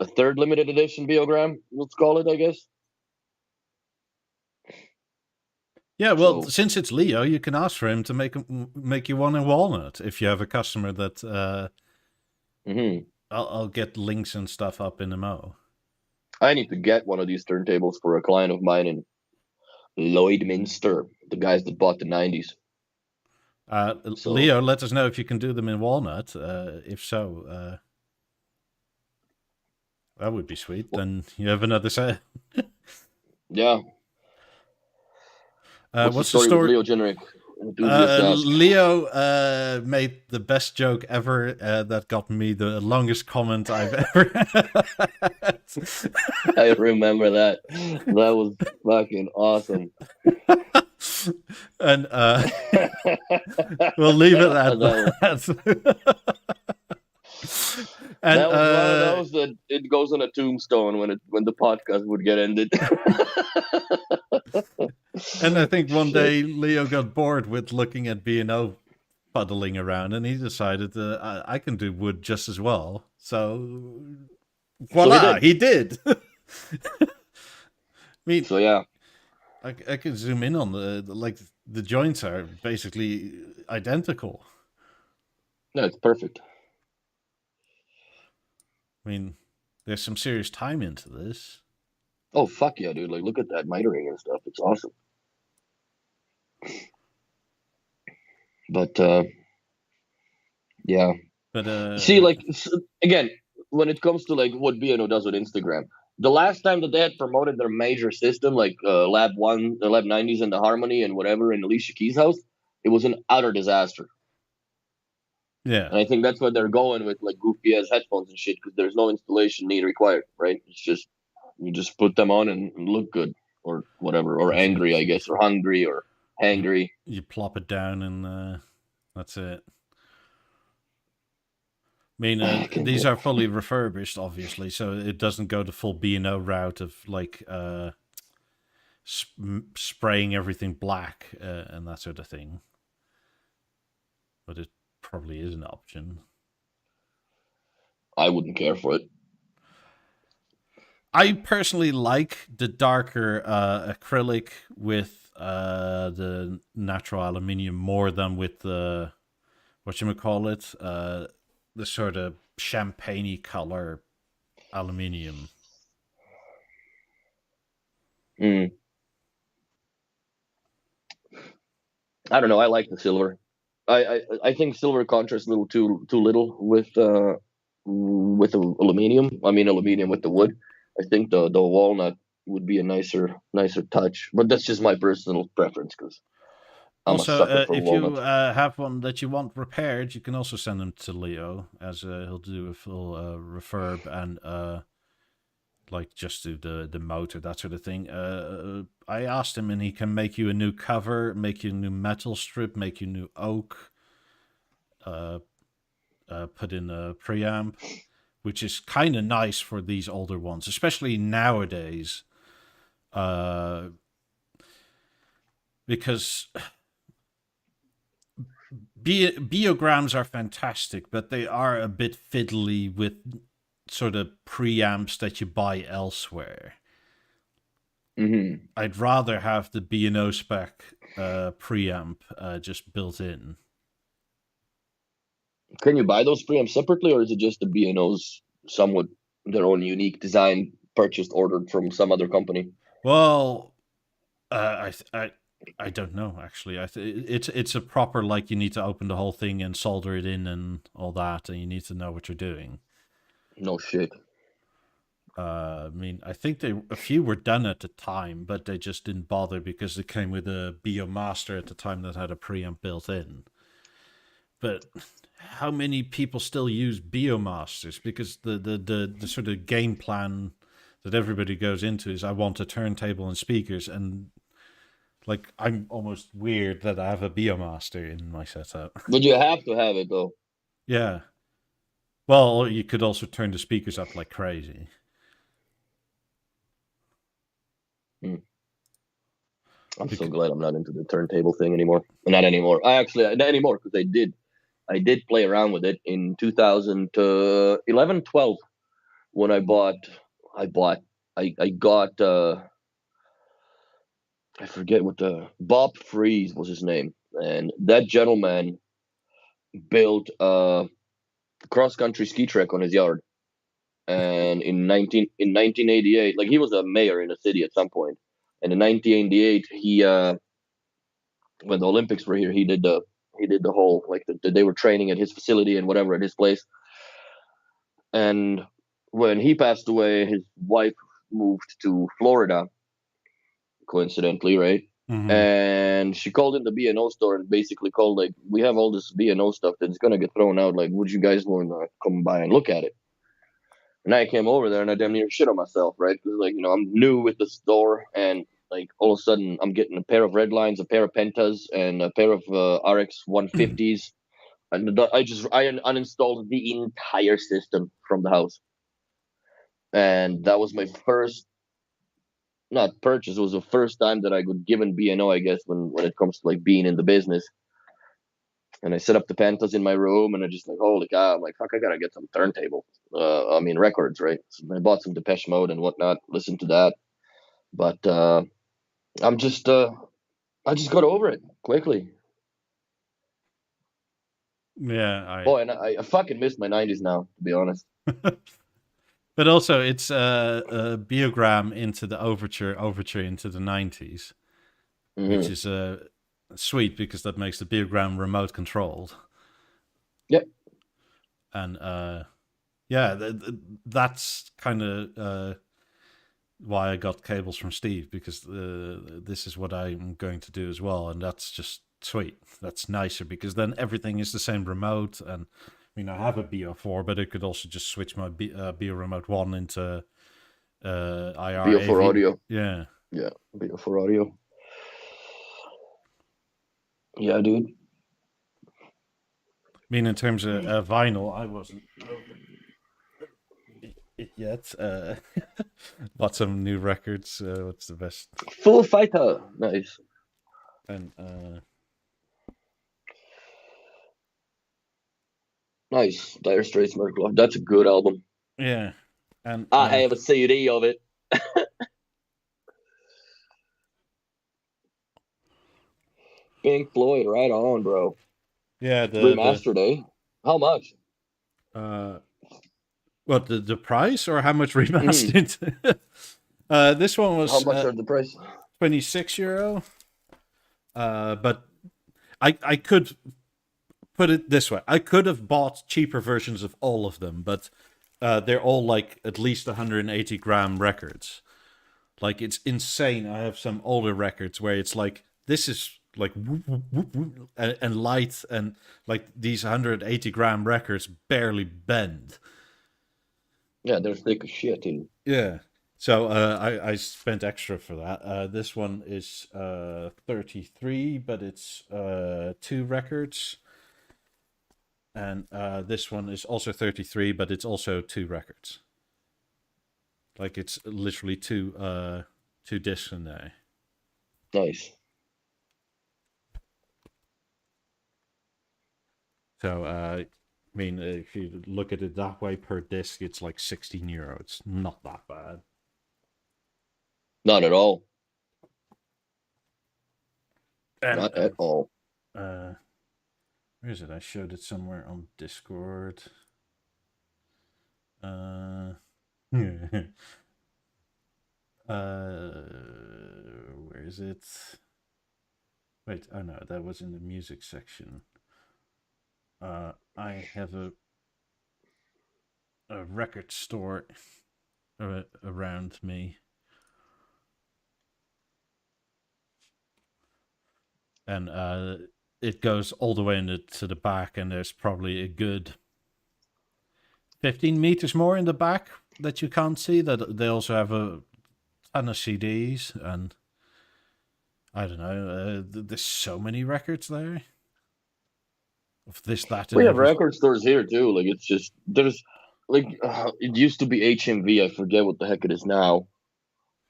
a third limited edition Beogram, let's call it, I guess. Yeah, well, since it's Leo, you can ask for him to make you one in walnut if you have a customer that. I'll get links and stuff up in the Mo. I need to get one of these turntables for a client of mine in Lloydminster, the guys that bought the 90s. Leo, let us know if you can do them in walnut. If so, that would be sweet. Then you have another set. Yeah. What's the What's the story with story? Leo Generic? Enthusiast ask. Leo made the best joke ever that got me the longest comment I've ever had. I remember that. That was fucking awesome. And we'll leave it at That that. And was one of those that it goes on a tombstone when the podcast would get ended. and I think one Shit. day Leo got bored with looking at B&O puddling around, and he decided I can do wood just as well. So voila, he did. I mean, So yeah, I could zoom in on the joints are basically identical. no, it's perfect. I mean, there's some serious time into this. Oh fuck yeah, dude! Like, look at that mitering and stuff. It's awesome. But yeah. But See, like again, when it comes to like what B&O does with Instagram, the last time that they had promoted their major system, like Lab 1, the Lab 90s, and the Harmony and whatever in Alicia Keys' house, it was an utter disaster. yeah, And I think that's what they're going with, like goofy ass headphones and shit, because there's no installation need required, right? It's just you just put them on and look good, or whatever, or angry, I guess, or hungry, or hangry. you plop it down and that's it. I mean, these are fully refurbished, obviously, so it doesn't go the full B&O route of like spraying everything black and that sort of thing. But it probably is an option. I wouldn't care for it. I personally like the darker acrylic with the natural aluminium more than with the whatchamacallit, the sort of champagne-y color aluminium. I don't know. I like the silver. I think silver contrasts a little too little with the aluminium. I mean aluminium with the wood. I think the walnut would be a nicer touch. But that's just my personal preference because I'm a Also, sucker for if walnut. you have one that you want repaired, you can also send them to Leo, as he'll do a full refurb and like just do the motor, that sort of thing. I asked him, and he can make you a new cover, make you a new metal strip, make you new oak, put in a preamp, which is kind of nice for these older ones, especially nowadays, because Beograms are fantastic, but they are a bit fiddly with sort of preamps that you buy elsewhere. Mm-hmm. I'd rather have the B&O spec preamp just built in. Can you buy those preamps separately, or is it just the B&Os somewhat their own unique design, purchased, ordered from some other company? Well, I don't know actually. It's a proper, like, you need to open the whole thing and solder it in and all that, and you need to know what you're doing. No shit. I mean, I think a few were done at the time, but they just didn't bother because it came with a BeoMaster at the time that had a preamp built in. But how many people still use BeoMasters? Because the sort of game plan that everybody goes into is, I want a turntable and speakers, and like, I'm almost weird that I have a BeoMaster in my setup. But you have to have it though. Yeah. Well, you could also turn the speakers up like crazy. I'm so glad I'm not into the turntable thing anymore. Not anymore. Not anymore, because I did play around with it in 2011, 12, when I got I forget what Bob Freeze was his name, and that gentleman built a cross country ski track on his yard. And in 1988, like, he was a mayor in a city at some point, and in 1988 he when the Olympics were here, he did the whole, like, they were training at his facility and whatever, at his place. And when he passed away, his wife moved to Florida, coincidentally, right? Mhm. And she called in the B&O store and basically called like, we have all this B&O stuff that's gonna get thrown out. Like, would you guys want to come by and look at it? And I came over there and I damn near shit on myself, right? Because like, I'm new with the store, and like all of a sudden I'm getting a pair of red lines, a pair of pentas, and a pair of RX 150s. And I uninstalled the entire system from the house, and that was my first, not purchase. It was the first time that I got given B&O, I guess, when it comes to like being in the business. And I set up the pentas in my room, and I just like, holy cow, I'm like, fuck, I gotta get some turntables. Records, right? So I bought some Depeche Mode and whatnot, listened to that. But I'm just, I just got over it quickly. Yeah, Boy, and I fucking miss my 90s now, to be honest. But also, it's Beogram into the overture into the 90s, which is sweet because that makes the Beogram remote controlled. Yep. And that's kind of why I got cables from Steve, because this is what I'm going to do as well, and that's just sweet. That's nicer because then everything is the same remote. And I mean, I have a BO4, but I could also just switch my BO Remote 1 into IR BO4 AV. audio. Yeah. Yeah, BO4 audio. Yeah, dude. I mean, in terms of vinyl, I wasn't it yet. Bought some new records. What's the best? Full Fighter. Nice. And Nice. Dire Straits, Miracle Love. That's a good album. yeah. And I have a CD of it. Pink Floyd, right on, bro. yeah, Remastered, eh? How much? What, the price or how much remastered? This one was How much are the price? €26. But I could put it this way: I could have bought cheaper versions of all of them, but they're all like at least 180 gram records. Like, it's insane. I have some older records where it's like, this is like whoop, whoop, whoop, whoop, and light, and like these 180 gram records barely bend. Yeah, they're thick as shit, dude. Yeah. So I spent extra for that. This one is 33, but it's 2 records. And this one is also 33, but it's also 2 records. Like, it's literally two discs in there. Nice. So I mean, if you look at it that way per disc, it's like €16. It's not that bad. Not at all. And, Not at all. Where is it? I showed it somewhere on Discord. Where is it? Wait, oh no, that was in the music section. I have a record store around me. And it goes all the way to the back, and there's probably a good 15 meters more in the back that you can't see. That they also have a ton of CDs, and I don't know. There's so many records there. Of this, that, and We have everything. record stores here too. Like, it's just, there's like it used to be HMV. I forget what the heck it is now,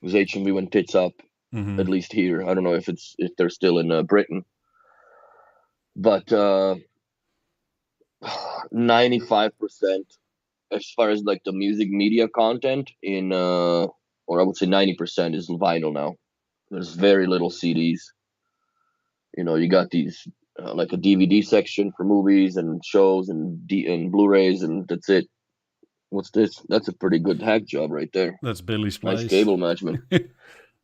because HMV went tits up. Mm-hmm. At least here. I don't know if they're still in Britain, but 95%, as far as like the music media content in or I would say 90% is vinyl now. There's very little CDs. You got these like a DVD section for movies and shows and Blu-rays, and that's it. What's this? That's a pretty good hack job right there. That's Billy's place. Nice cable management.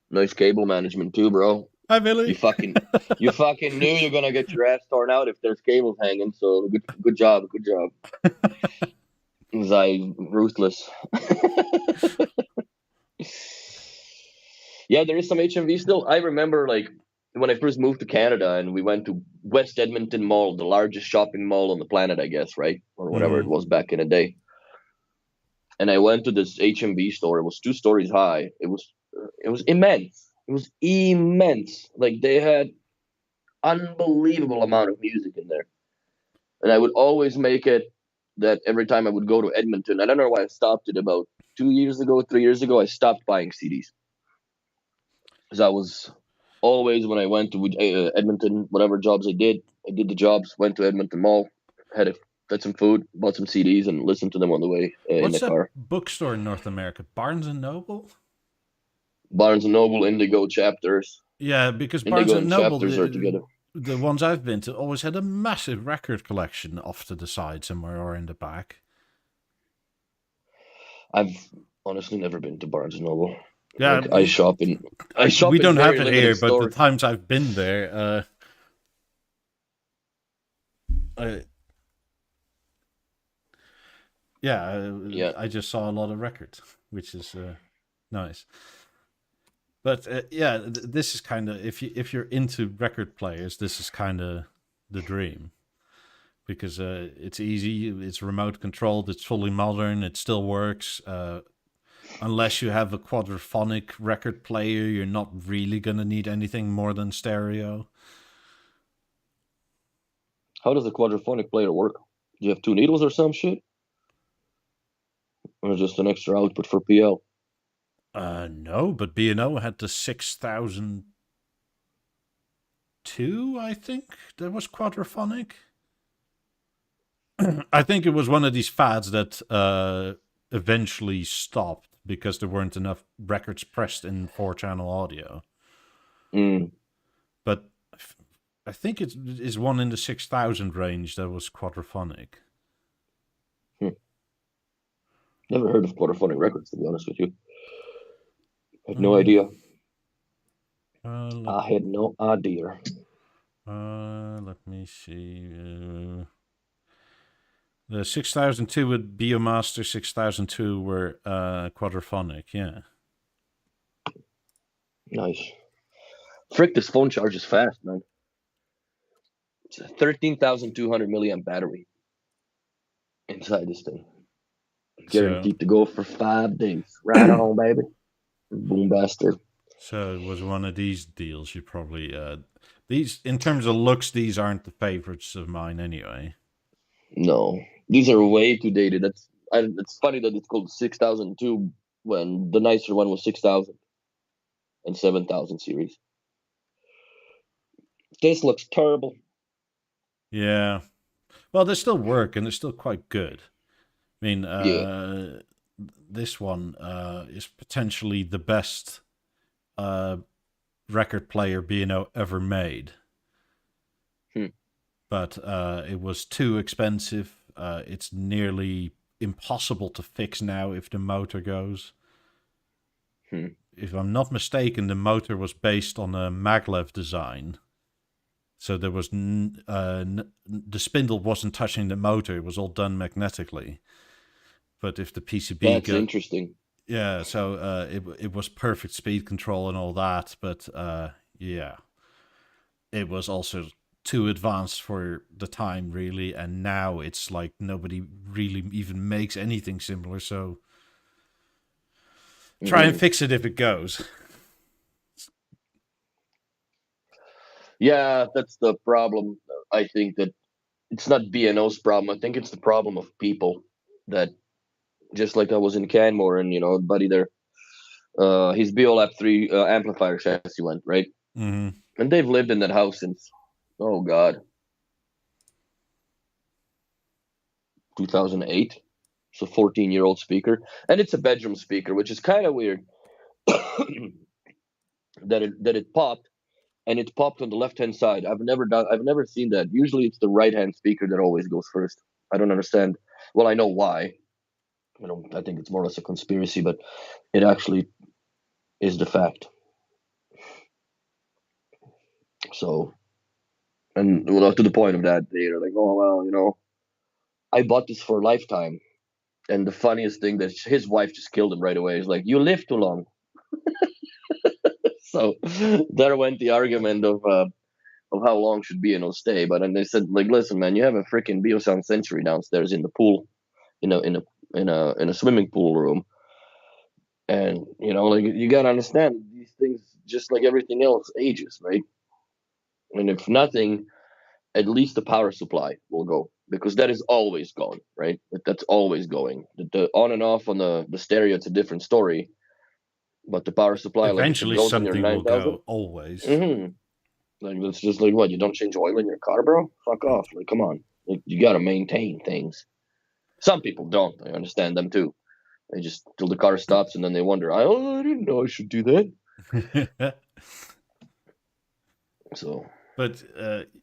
Nice cable management too, bro. Hi, Billy. You fucking knew you're gonna get your ass torn out if there's cables hanging. So good job. I ruthless. Yeah, there is some HMV still. I remember like when I first moved to Canada and we went to West Edmonton Mall, the largest shopping mall on the planet, I guess, right? Or whatever it Mm. was back in the day. And I went to this HMB store. It was 2 stories high. It was immense. It was immense. Like they had unbelievable amount of music in there. And I would always make it that every time I would go to Edmonton, I don't know why I stopped it about 2 years ago, 3 years ago, I stopped buying CDs. Because I was always, when I went to Edmonton, whatever jobs I did the jobs, went to Edmonton Mall, had some food, bought some CDs, and listened to them on the way in What's the that car. bookstore in North America? Barnes and Noble? Barnes and Noble, Indigo chapters. Yeah, because Barnes Indigo and and Noble, chapters are together. the ones I've been to, always had a massive record collection off to the side somewhere or in the back. I've honestly never been to Barnes and Noble. Yeah, Like, I shop in we don't have very it limited here, but the stores. times I've been there, Yeah. I just saw a lot of records, which is nice. But this is kind of, if you're into record players, this is kind of the dream, because it's easy, it's remote controlled, it's fully modern, it still works. Unless you have a quadraphonic record player, you're not really gonna need anything more than stereo. How does a quadraphonic player work? Do you have 2 needles or some shit? Or just an extra output for PL? No, but B&O had the 6002, I think, that was quadraphonic. I think it was one of these fads that eventually stopped because there weren't enough records pressed in 4-channel audio. Mm. But I think it is one in the 6000 range that was quadraphonic. Never heard of quadraphonic records, to be honest with you. I had no idea. I had no idea. Let me see. The 6002 with Biomaster 6002 were quadraphonic, yeah. Nice. Frick, this phone charges fast, man. It's a 13,200 milliamp battery inside this thing. Guaranteed to go for 5 days. Right on, baby. Boom bastard. So it was one of these deals. You probably these, in terms of looks, these aren't the favorites of mine anyway. No, these are way too dated. It's funny that it's called 6002 when the nicer one was 6000 and 7000 series. This looks terrible. Yeah. Well, they still work and they're still quite good. I mean, this one is potentially the best record player B&O ever made. But it was too expensive. It's nearly impossible to fix now if the motor goes. If I'm not mistaken, the motor was based on a maglev design. So there was the spindle wasn't touching the motor; it was all done magnetically. But if the PCB, that's interesting. Yeah, so it was perfect speed control and all that, but it was also too advanced for the time, really. And now it's like nobody really even makes anything similar. So try and fix it if it goes. Yeah, that's the problem. I think that it's not B&O's problem. I think it's the problem of people that, just like I was in Canmore and, buddy there, his Beolab 3 amplifier chassis went, right? Mm-hmm. And they've lived in that house since, 2008. It's a 14-year-old speaker. And it's a bedroom speaker, which is kind of weird that it popped. And it popped on the left-hand side. I've never seen that. Usually it's the right-hand speaker that always goes first. I don't understand. Well, I know why. I think it's more or less a conspiracy, but it actually is the fact. So, and to the point of that, they're like, oh, well, I bought this for a lifetime. And the funniest thing that his wife just killed him right away is like, you live too long. So there went the argument of how long should B&O stay. But then they said, like, listen, man, you have a freaking BeoSound Century downstairs in the pool, in a swimming pool room, and like you gotta understand these things, just like everything else, ages, right? And if nothing, at least the power supply will go, because that is always gone, right? That's always going. The on and off on the stereo, it's a different story, but the power supply, like if it Eventually, goes on your something will 9000, go. Always. like that's just like, what, you don't change oil in your car, bro? Fuck off. Like, come on. Like, you gotta maintain things. Some people don't. I understand them too. They just, till the car stops, and then they wonder, I didn't know I should do that. So, But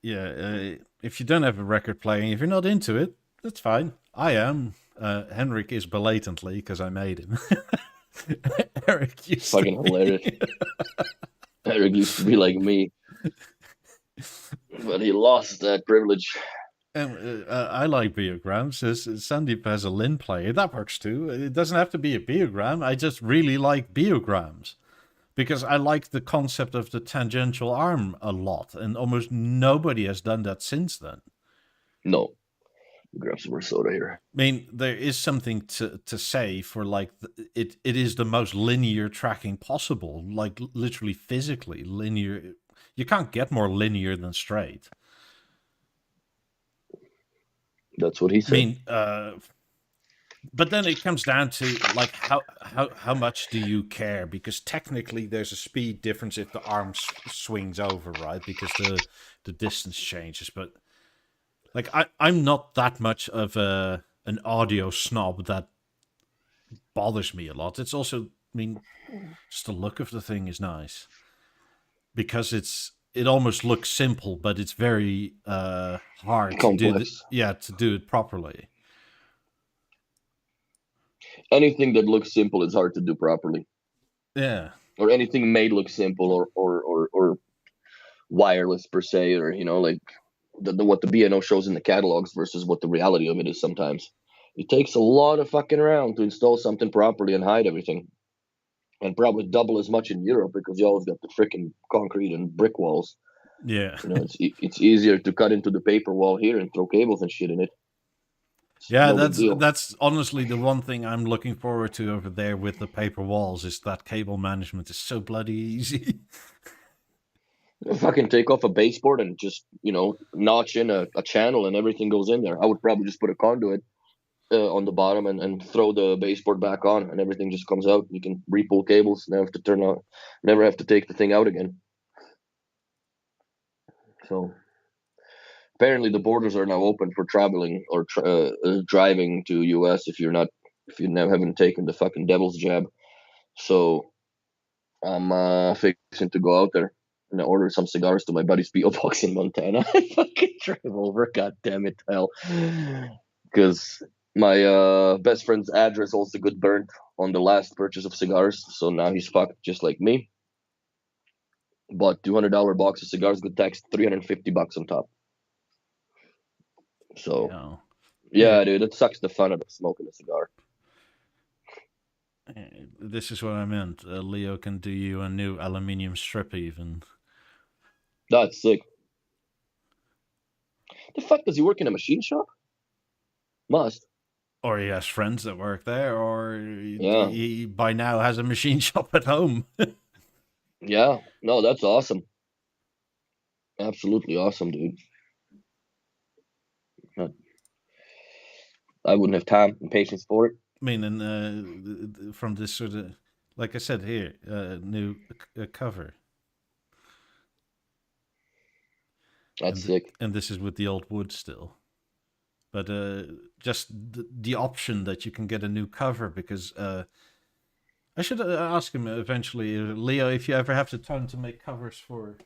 if you don't have a record player, if you're not into it, that's fine. I am. Henrik is blatantly, because I made him. Eric used fucking hilarious. Eric used to be like me, but he lost that privilege. I like Beograms. Sandeep has a Lin player. That works too. It doesn't have to be a Beogram. I just really like Beograms, because I like the concept of the tangential arm a lot, and almost nobody has done that since then. No. Grab some more soda here. I mean, there is something to say for, like, it is the most linear tracking possible, like literally physically linear. You can't get more linear than straight. That's what he said. I mean, but then it comes down to, like, how much do you care? Because technically there's a speed difference if the arm swings over, right? Because the distance changes. But, like, I'm not that much of an audio snob that bothers me a lot. It's also, I mean, just the look of the thing is nice, because it almost looks simple, but it's very hard complex. to do it properly. Anything that looks simple is hard to do properly. Yeah. Or anything made look simple or wireless per se, or like what the B&O shows in the catalogs versus what the reality of it is sometimes. It takes a lot of fucking around to install something properly and hide everything. And probably double as much in Europe, because you always got the freaking concrete and brick walls. Yeah. It's easier to cut into the paper wall here and throw cables and shit in it. Yeah, that's honestly the one thing I'm looking forward to over there with the paper walls, is that cable management is so bloody easy. Fucking take off a baseboard and just, notch in a channel and everything goes in there. I would probably just put a conduit on the bottom and throw the baseboard back on, and everything just comes out. You can repull cables, never have to take the thing out again. So apparently the borders are now open for traveling or driving to US if you now haven't taken the fucking devil's jab. So I'm fixing to go out there and order some cigars to my buddy's P.O. box in Montana. I fucking drive over, god damn it, hell. Because my best friend's address also got burnt on the last purchase of cigars, so now he's fucked just like me. Bought $200 box of cigars, got taxed $350 on top. So, yeah, dude, it sucks the fun out of smoking a cigar. This is what I meant. Leo can do you a new aluminium strip even. That's sick. The fuck, does he work in a machine shop? Must. Or he has friends that work there, or he by now has a machine shop at home. Yeah, no, that's awesome. Absolutely awesome, dude. I wouldn't have time and patience for it. I mean, and from this sort of, like I said here, new cover. That's sick. And this is with the old wood still. But just the option that you can get a new cover, because I should ask him eventually, Leo, if you ever have the time to make covers for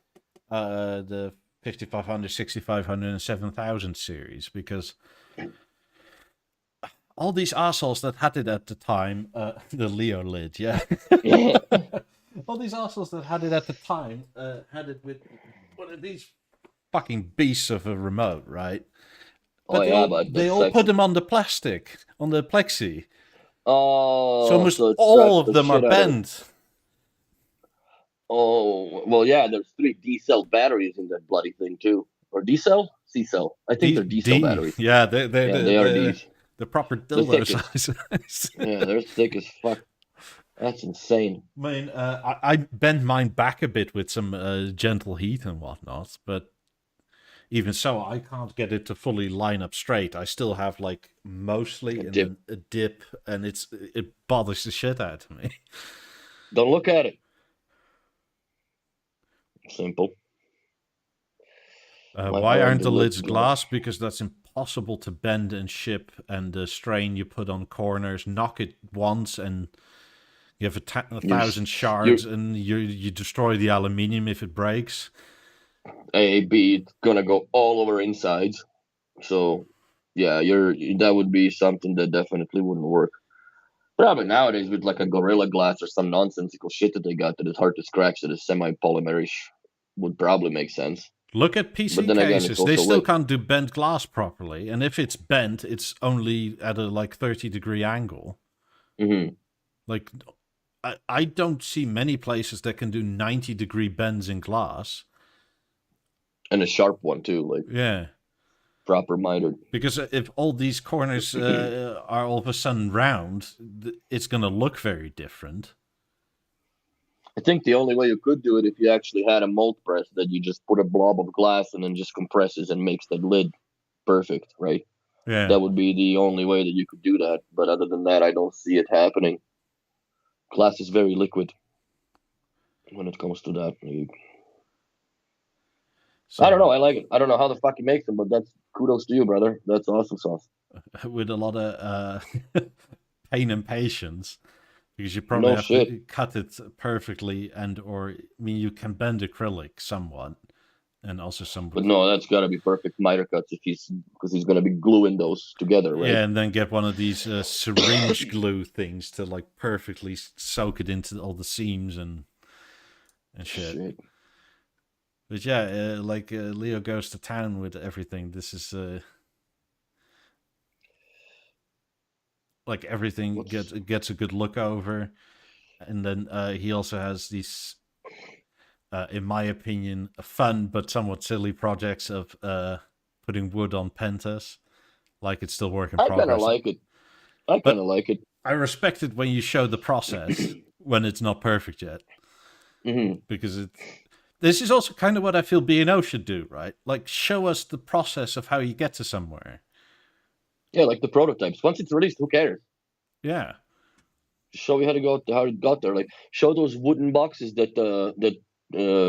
the 5500, 6500, and 7000 series, because all these assholes that had it at the time, the Leo lid, yeah. All these assholes that had it at the time had it with one of these fucking beasts of a remote, right? But they all put them on the plastic, on the plexi. Oh, so almost all of them are bent. Oh, well, yeah, there's 3 D cell batteries in that bloody thing too. Or D cell? C cell. I think they're D cell D, batteries. yeah, they're Yeah, they are Ds. the proper The dildo thickest. size. Yeah, they're thick as fuck. That's insane. I mean, I bent mine back a bit with some gentle heat and whatnot, but even so, I can't get it to fully line up straight. I still have like mostly A and dip. then a dip, and it bothers the shit out of me. Don't look at it. Simple. My Why arm, aren't the the lids lid's glass? Because that's impossible to bend and ship, and the strain you put on corners, knock it once, and you have a You're, thousand you're shards, and you destroy the aluminium if it breaks. A, B, it's gonna go all over insides. So, yeah, that would be something that definitely wouldn't work. Probably nowadays with like a Gorilla Glass or some nonsensical shit that they got that is hard to scratch that is semi-polymerish would probably make sense. Look at But PC then again, it's cases. They also still way. can't do bent glass properly, and if it's bent, it's only at a like 30-degree angle. Hmm. Like, I don't see many places that can do 90-degree bends in glass. And a sharp one too, like Yeah. proper mitered. Because if all these corners are all of a sudden round, it's going to look very different. I think the only way you could do it if you actually had a mold press that you just put a blob of glass and then just compresses and makes that lid perfect, right? Yeah. That would be the only way that you could do that. But other than that, I don't see it happening. Glass is very liquid when it comes to that. So, I don't know. I like it. I don't know how the fuck he makes them, but that's kudos to you, brother. That's awesome sauce. with a lot of pain and patience, because you probably No have shit. to cut it perfectly, I mean, you can bend acrylic somewhat, and also some. But no, that's got to be perfect miter cuts if because he's going to be gluing those together, right? Yeah, and then get one of these syringe glue things to like perfectly soak it into all the seams and shit. But yeah, Leo goes to town with everything. This is like everything gets a good look over, and then he also has these, in my opinion, fun but somewhat silly projects of putting wood on pentas, like it's still work in I progress. kind of like it. I kind of like it. I respect it when you show the process when it's not perfect yet, because this is also kind of what I feel B&O should do, right? Like, show us the process of how you get to somewhere. Yeah, like the prototypes. Once it's released, who cares? Yeah. Show you how it got there. Like, show those wooden boxes that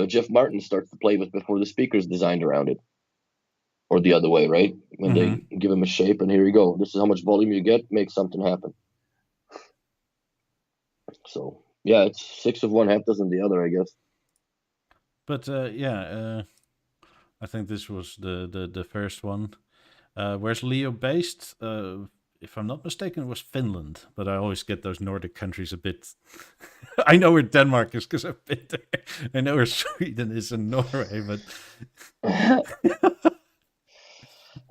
Jeff Martin starts to play with before the speakers designed around it, or the other way, right? When they give him a shape, and here you go. This is how much volume you get. Make something happen. So yeah, it's 6 of one, half dozen the other, I guess. But I think this was the first one. Where's Leo based? If I'm not mistaken, it was Finland, but I always get those Nordic countries a bit. I know where Denmark is because I've been there. I know where Sweden is and Norway, but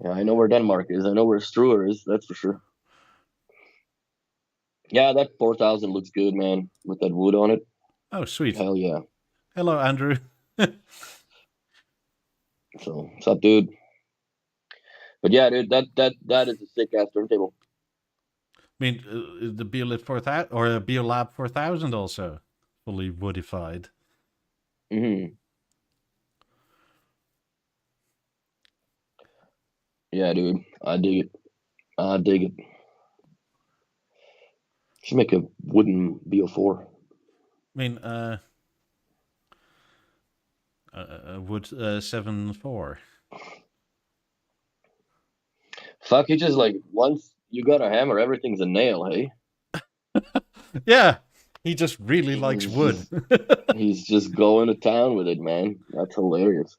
Yeah, I know where Denmark is. I know where Struer is. That's for sure. Yeah, that 4000 looks good, man, with that wood on it. Oh, sweet. Hell yeah. Hello, Andrew. So, what's up, dude? But yeah, dude, that is a sick ass turntable. I mean, the BeoLab 4000 or BeoLab 4000 also fully woodified. Yeah, dude, I dig it. Should make a wooden BO4. I mean, wood 7.4. Fuck, he just like once you got a hammer, everything's a nail, hey? Yeah, he just really likes wood. He's just going to town with it, man. That's hilarious.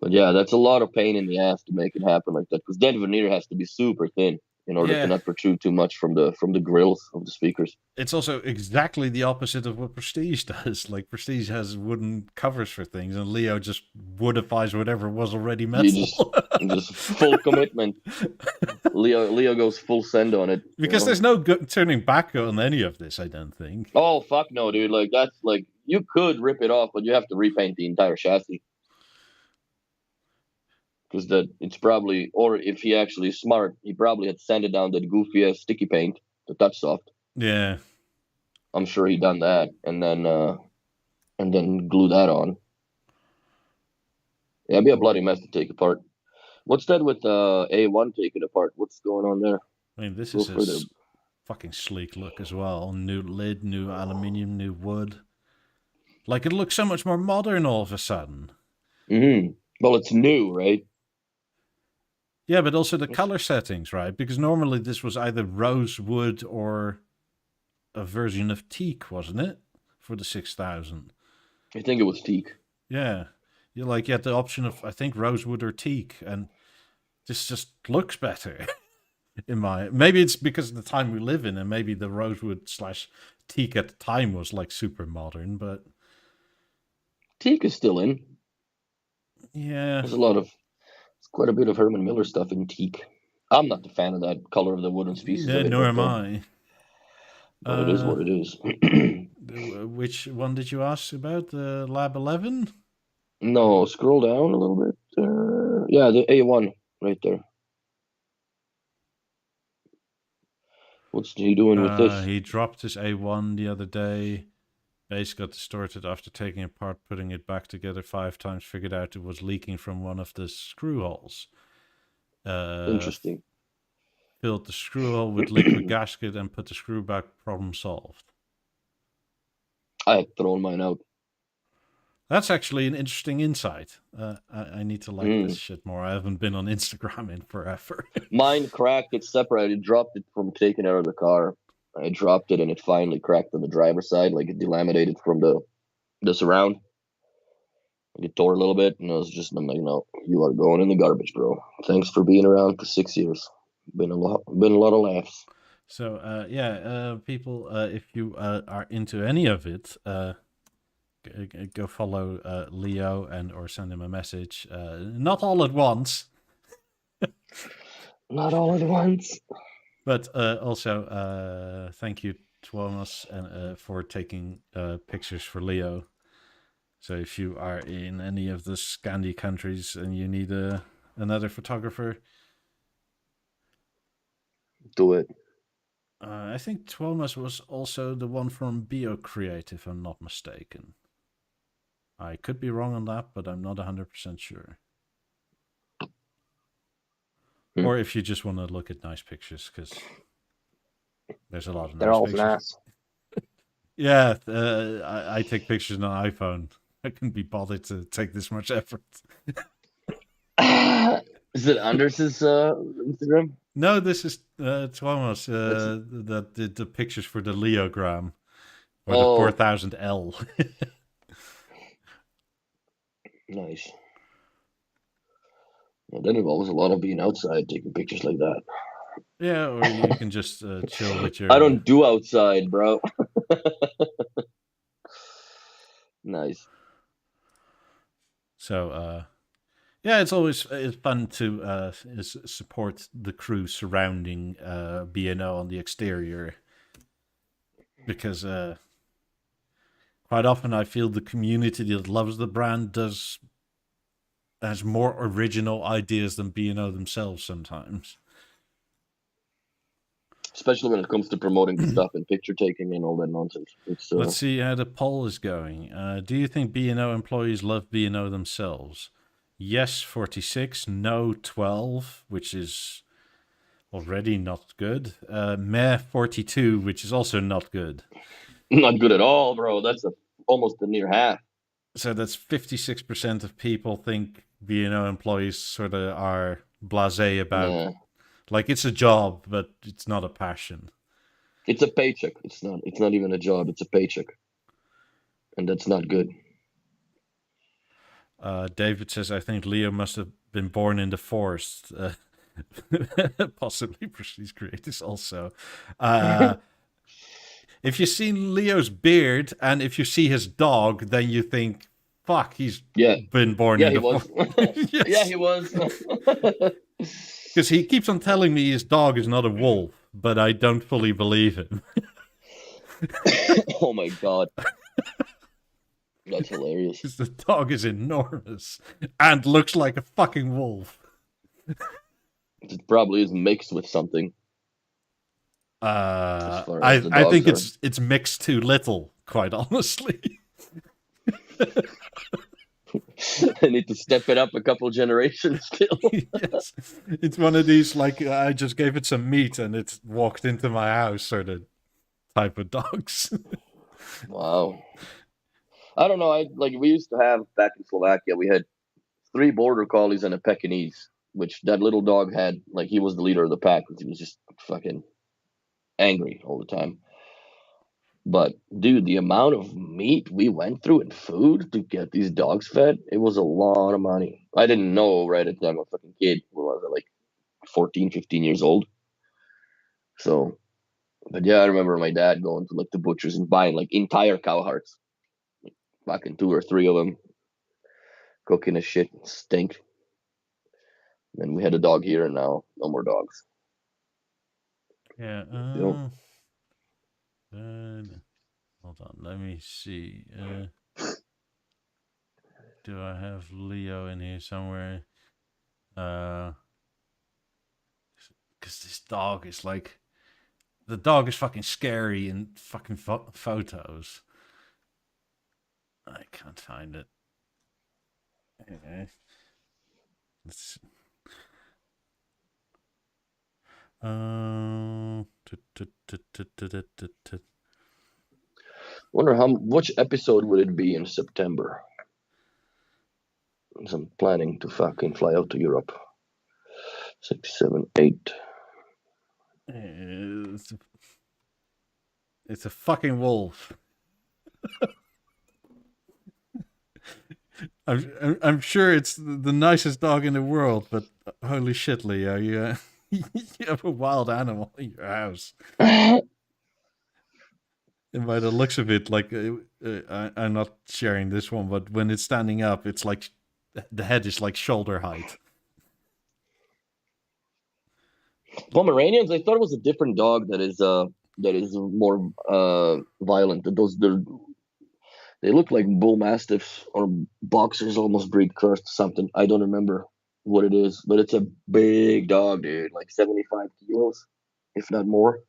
But yeah, that's a lot of pain in the ass to make it happen like that, because that veneer has to be super thin. in order to Yeah. not protrude too much from the grills of the speakers. It's also exactly the opposite of what Prestige does. Like, Prestige has wooden covers for things, and Leo just woodifies whatever was already You metal. just full commitment. Leo goes full send on it. Because there's no turning back on any of this, I don't think. Oh fuck no, dude! Like that's like you could rip it off, but you have to repaint the entire chassis. Because it's probably, or if he actually is smart, he probably had sanded down that goofy ass sticky paint, the touch soft. Yeah. I'm sure he done that and then glue that on. Yeah, it'd be a bloody mess to take apart. What's that with A1 taken apart? What's going on there? I mean, this is a fucking sleek look as well. New lid, new aluminium, new wood. Like, it looks so much more modern all of a sudden. Mm-hmm. Well, it's new, right? Yeah, but also the color settings, right? Because normally this was either rosewood or a version of teak, wasn't it? For the 6000. I think it was teak. Yeah. You had the option of, I think, rosewood or teak, and this just looks better. Maybe it's because of the time we live in, and maybe the rosewood / teak at the time was like super modern, but teak is still in. Yeah. There's quite a bit of Herman Miller stuff in teak. I'm not a fan of that color of the wooden species. Yeah, nor am I. But it is what it is. Which one did you ask about? The Lab 11? No, scroll down a little bit. Yeah, the A1 right there. What's he doing with this? He dropped his A1 the other day. Base got distorted after taking it apart, putting it back together 5 times, figured out it was leaking from one of the screw holes. Interesting. Filled the screw hole with liquid gasket and put the screw back, problem solved. I had thrown mine out. That's actually an interesting insight. I need to like this shit more. I haven't been on Instagram in forever. Mine cracked, it separated, dropped it from taking it out of the car. I dropped it and it finally cracked on the driver's side, like it delaminated from the surround. It tore a little bit, and I'm like, no, you are going in the garbage, bro. Thanks for being around for 6 years. Been a lot of laughs. So people, if you are into any of it, go follow Leo or send him a message. Not all at once. Not all at once. But also, thank you, Thomas, for taking pictures for Leo. So if you are in any of the Scandi countries and you need another photographer, do it. I think Thomas was also the one from BeoCreate, if I'm not mistaken. I could be wrong on that, but I'm not 100% sure. Or if you just want to look at nice pictures, because there's a lot of nice pictures. They're all nice. Yeah, I take pictures on an iPhone. I couldn't be bothered to take this much effort. Is it Anders's Instagram? No, this is Thomas that did the pictures for the Beogram or the 4000L. Nice. Yeah, that involves a lot of being outside taking pictures like that. Yeah, or you can just chill with your... I don't do outside, bro. Nice. So, yeah, it's fun to support the crew surrounding B&O on the exterior. Because quite often I feel the community that loves the brand has more original ideas than B&O themselves sometimes. Especially when it comes to promoting the stuff and picture taking and all that nonsense. Let's see how the poll is going. Do you think B&O employees love B&O themselves? Yes, 46. No, 12, which is already not good. Meh, 42, which is also not good. Not good at all, bro. That's almost a near half. So that's 56% of people think B&O employees sort of are blasé about... Yeah. Like, it's a job, but it's not a passion. It's a paycheck. It's not even a job. It's a paycheck. And that's not good. David says, I think Leo must have been born in the forest. Possibly Prestige creators also. If you see Leo's beard and if you see his dog, then you think, fuck, he's Yeah, been born yeah, in he the was. Yes. Yeah, he was. Because he keeps on telling me his dog is not a wolf, but I don't fully believe him. Oh my god, that's hilarious. Because the dog is enormous and looks like a fucking wolf. It probably is mixed with something. As far as the I think dogs it's mixed too little, quite honestly. I need to step it up a couple generations still. Yes, it's one of these like I just gave it some meat and it walked into my house sort of type of dogs. Wow. I don't know. We used to have back in Slovakia. We had 3 border collies and a Pekingese, which that little dog had. Like he was the leader of the pack because he was just fucking angry all the time. But dude, the amount of meat we went through and food to get these dogs fed, it was a lot of money. I didn't know right at the time. I was a fucking kid when I was like 14, 15 years old. So, but yeah, I remember my dad going to like the butchers and buying like entire cow hearts, like, fucking 2 or 3 of them, cooking the shit, stink. And we had a dog here, and now no more dogs. Yeah. You know? Hold on. Let me see. Do I have Leo in here somewhere? Because this dog is like, the dog is fucking scary in fucking photos. I can't find it. Okay. Let's. Wonder which episode would it be in September? Because I'm planning to fucking fly out to Europe. 6, 7, 8. It's a fucking wolf. I'm sure it's the nicest dog in the world, but holy shit, Leo, you have a wild animal in your house. And by the looks of it, like I'm not sharing this one, but when it's standing up, it's like the head is like shoulder height. Pomeranians, I thought it was a different dog that is more violent. They look like bull mastiffs or boxers, almost breed cursed something. I don't remember what it is, but it's a big dog, dude, like 75 kilos, if not more.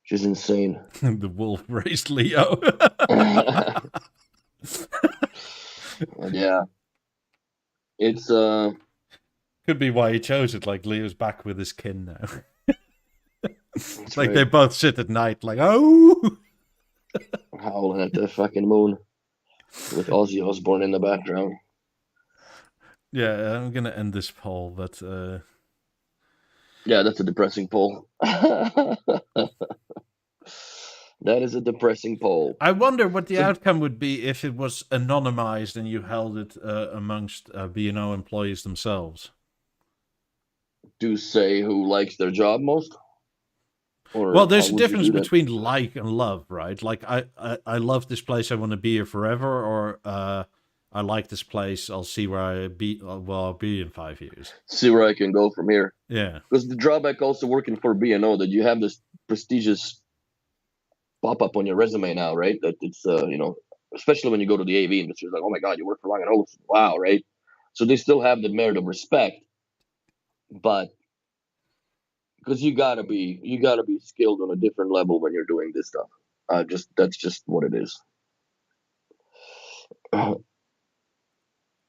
Which is insane. The wolf raised Leo. Yeah, it's could be why he chose it. Like Leo's back with his kin now. Like right. They both sit at night, like oh, howling at the fucking moon with Ozzy Osbourne in the background. Yeah, I'm gonna end this poll, but yeah, that's a depressing poll. That is a depressing poll. I wonder what the outcome would be if it was anonymized and you held it amongst B&O employees themselves. To say who likes their job most? Or well, there's a difference between like and love, right? Like I love this place, I want to be here forever, or I like this place, I'll see where I'll be in 5 years. See where I can go from here. Yeah. Because the drawback also working for B&O that you have this prestigious pop up on your resume now, right? That it's especially when you go to the AV industry, it's like, oh my god, you work for Lang & Olufsen, wow, right? So they still have the merit of respect, but because you gotta be skilled on a different level when you're doing this stuff. That's just what it is. I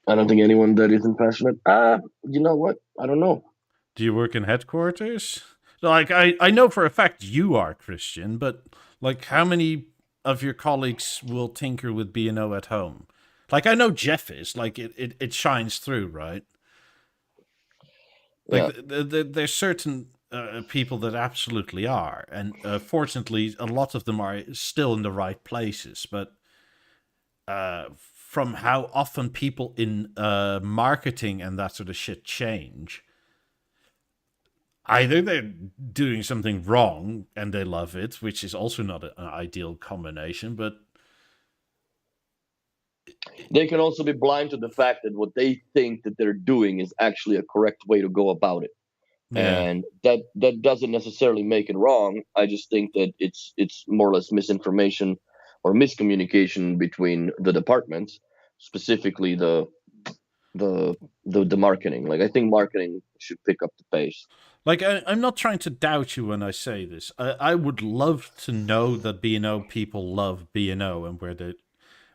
don't think anyone that isn't passionate. You know what? I don't know. Do you work in headquarters? Like I know for a fact you are, Christian, but like how many of your colleagues will tinker with B&O at home? Like I know Jeff is, like it shines through, right? Like Yeah. there's certain people that absolutely are, and fortunately a lot of them are still in the right places, but from how often people in marketing and that sort of shit change, either they're doing something wrong and they love it, which is also not an ideal combination, but They can also be blind to the fact that what they think that they're doing is actually a correct way to go about it. yeah. And that doesn't necessarily make it wrong. I just think that it's more or less misinformation or miscommunication between the departments, specifically the marketing. Like, I think marketing should pick up the pace. Like, I'm not trying to doubt you when I say this. I would love to know that B&O people love B&O and where they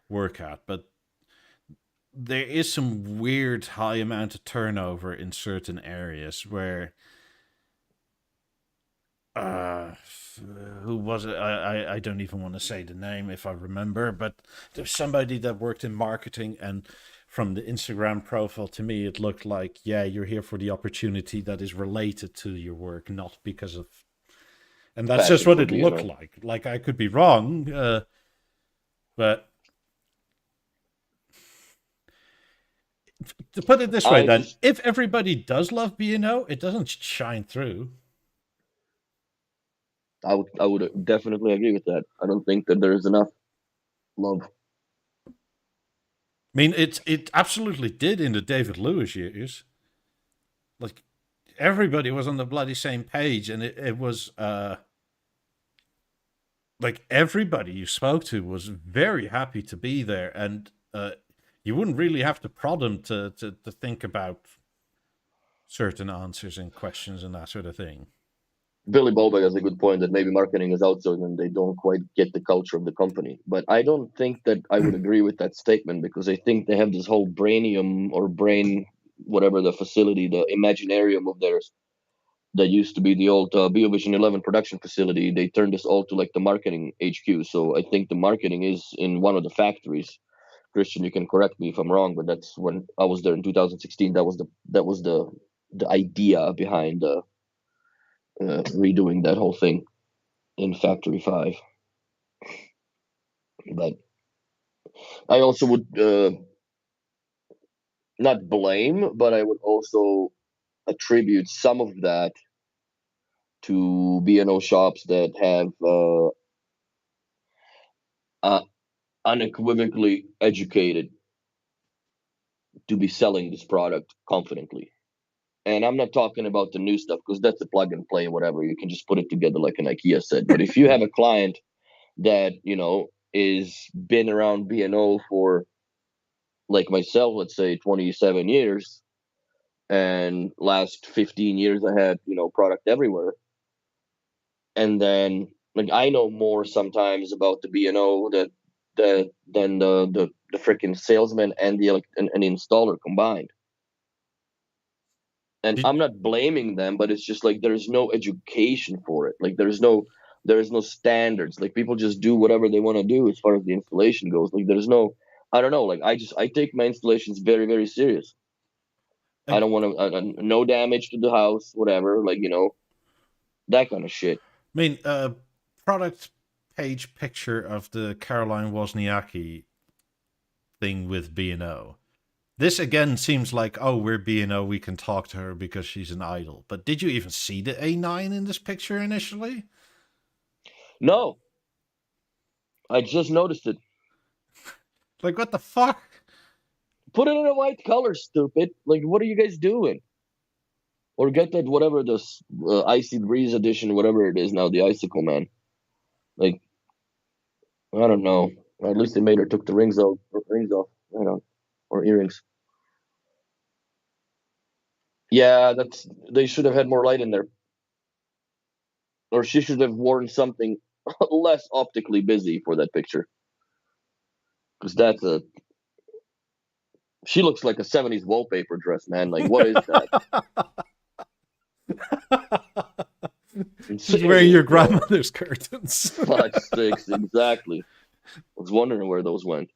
work at, but there is some weird high amount of turnover in certain areas where who was it? I don't even want to say the name if I remember, but there's somebody that worked in marketing, and from the Instagram profile, to me it looked like, yeah, you're here for the opportunity that is related to your work, not because of, and that's just what it looked like. Like, I could be wrong, but to put it this way, then, if everybody does love B&O, it doesn't shine through. I would definitely agree with that. I don't think that there's enough love. I mean, it absolutely did in the David Lewis years. Like, everybody was on the bloody same page, and it was like everybody you spoke to was very happy to be there, and you wouldn't really have to prod them to think about certain answers and questions and that sort of thing. Billy Bobek has a good point that maybe marketing is outsourced and they don't quite get the culture of the company. But I don't think that I would agree with that statement, because I think they have this whole brainium or brain, whatever the facility, the Imaginarium of theirs, that used to be the old BioVision 11 production facility. They turned this all to like the marketing HQ. So I think the marketing is in one of the factories. Christian, you can correct me if I'm wrong, but that's when I was there in 2016. That was the idea behind redoing that whole thing in Factory 5. But I also would not blame, but I would also attribute some of that to B&O shops that have unequivocally educated to be selling this product confidently. And I'm not talking about the new stuff, because that's a plug and play, whatever. You can just put it together like an IKEA set. But if you have a client that, is been around B&O for, like myself, let's say 27 years, and last 15 years I had, product everywhere. And then, like, I know more sometimes about the B&O than the freaking salesman and the installer combined. And I'm not blaming them, but it's just like there's no education for it. Like, there's no standards. Like, people just do whatever they want to do as far as the installation goes. Like, there's no, I don't know. Like, I take my installations very, very serious. I don't want to no damage to the house, whatever. Like, that kind of shit. I mean, product page picture of the Caroline Wozniacki thing with B&O. This again seems like, oh, we're B&O, we can talk to her because she's an idol. But did you even see the A9 in this picture initially? No. I just noticed it. Like, what the fuck? Put it in a white color, stupid. Like, what are you guys doing? Or get that, whatever, this Icy Breeze edition, whatever it is now, the Icicle Man. Like, I don't know. Or at least they made her took the rings off. I don't know. Or earrings. Yeah, they should have had more light in there. Or she should have worn something less optically busy for that picture. Because she looks like a 70s wallpaper dress, man. Like, what is that? She's wearing your grandmother's curtains. 5'6", exactly. I was wondering where those went.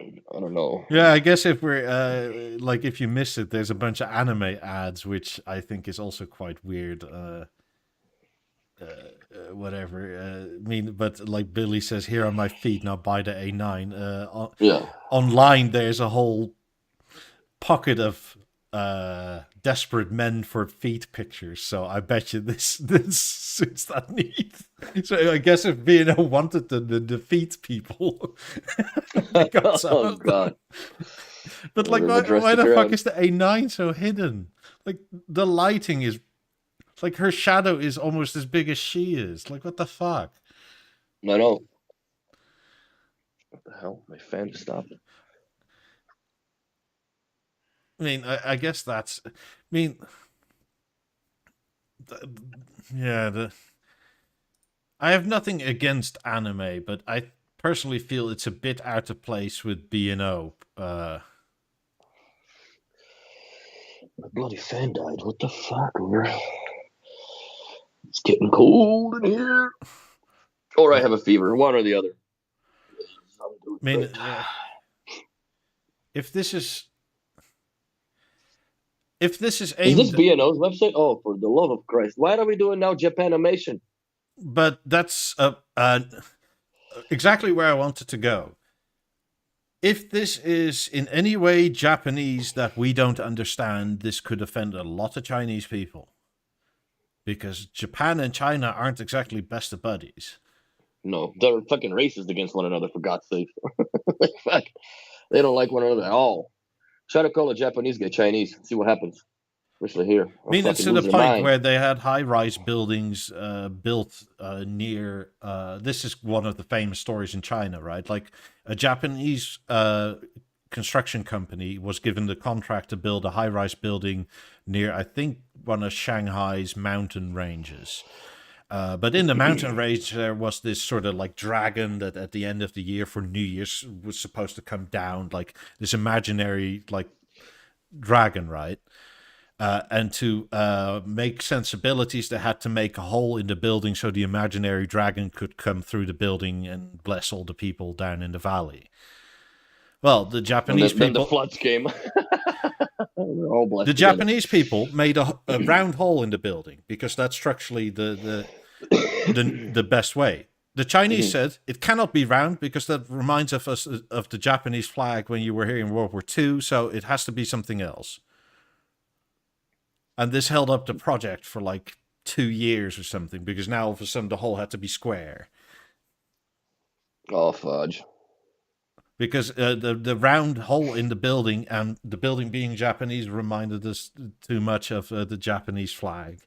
I don't know. Yeah, I guess if we're if you missed it, there's a bunch of anime ads, which I think is also quite weird. Whatever. I mean, but like Billy says, here on my feet, now buy the A9. Yeah. Online, there's a whole pocket of desperate men for feet pictures, so I bet you this suits that need. So I guess if B&O wanted the feet people, they got some Oh of them. God! But like, why the fuck is the A9 so hidden? Like, the lighting is like, her shadow is almost as big as she is. Like, what the fuck? I know. What the hell? My fan stopped. I mean, I guess that's. I mean, yeah. I have nothing against anime, but I personally feel it's a bit out of place with B&O. My bloody fan died. What the fuck? It's getting cold in here. Or I have a fever. One or the other. I mean, if this is aimed... Is this B&O's website? Oh, for the love of Christ! Why are we doing now Japanimation? But that's exactly where I wanted to go. If this is in any way Japanese that we don't understand, this could offend a lot of Chinese people. Because Japan and China aren't exactly best of buddies. No, they're fucking racist against one another, for God's sake. Fuck. They don't like one another at all. Try to call a Japanese guy Chinese. See what happens. Especially here. I mean, it's to the point where they had high-rise buildings built near... this is one of the famous stories in China, right? Like, a Japanese construction company was given the contract to build a high-rise building near, I think, one of Shanghai's mountain ranges. But in the mountain range, there was this sort of like dragon that at the end of the year for New Year's was supposed to come down, like this imaginary like dragon, right? And to make sensibilities, they had to make a hole in the building so the imaginary dragon could come through the building and bless all the people down in the valley. Well, the Japanese people... Then the floods came. The Japanese people made a round hole in the building because that's structurally the best way. The Chinese said it cannot be round because that reminds us of the Japanese flag when you were here in World War II, so it has to be something else. And this held up the project for like 2 years or something because now all of a sudden the hole had to be square. Oh, fudge. Because the round hole in the building and the building being Japanese reminded us too much of the Japanese flag.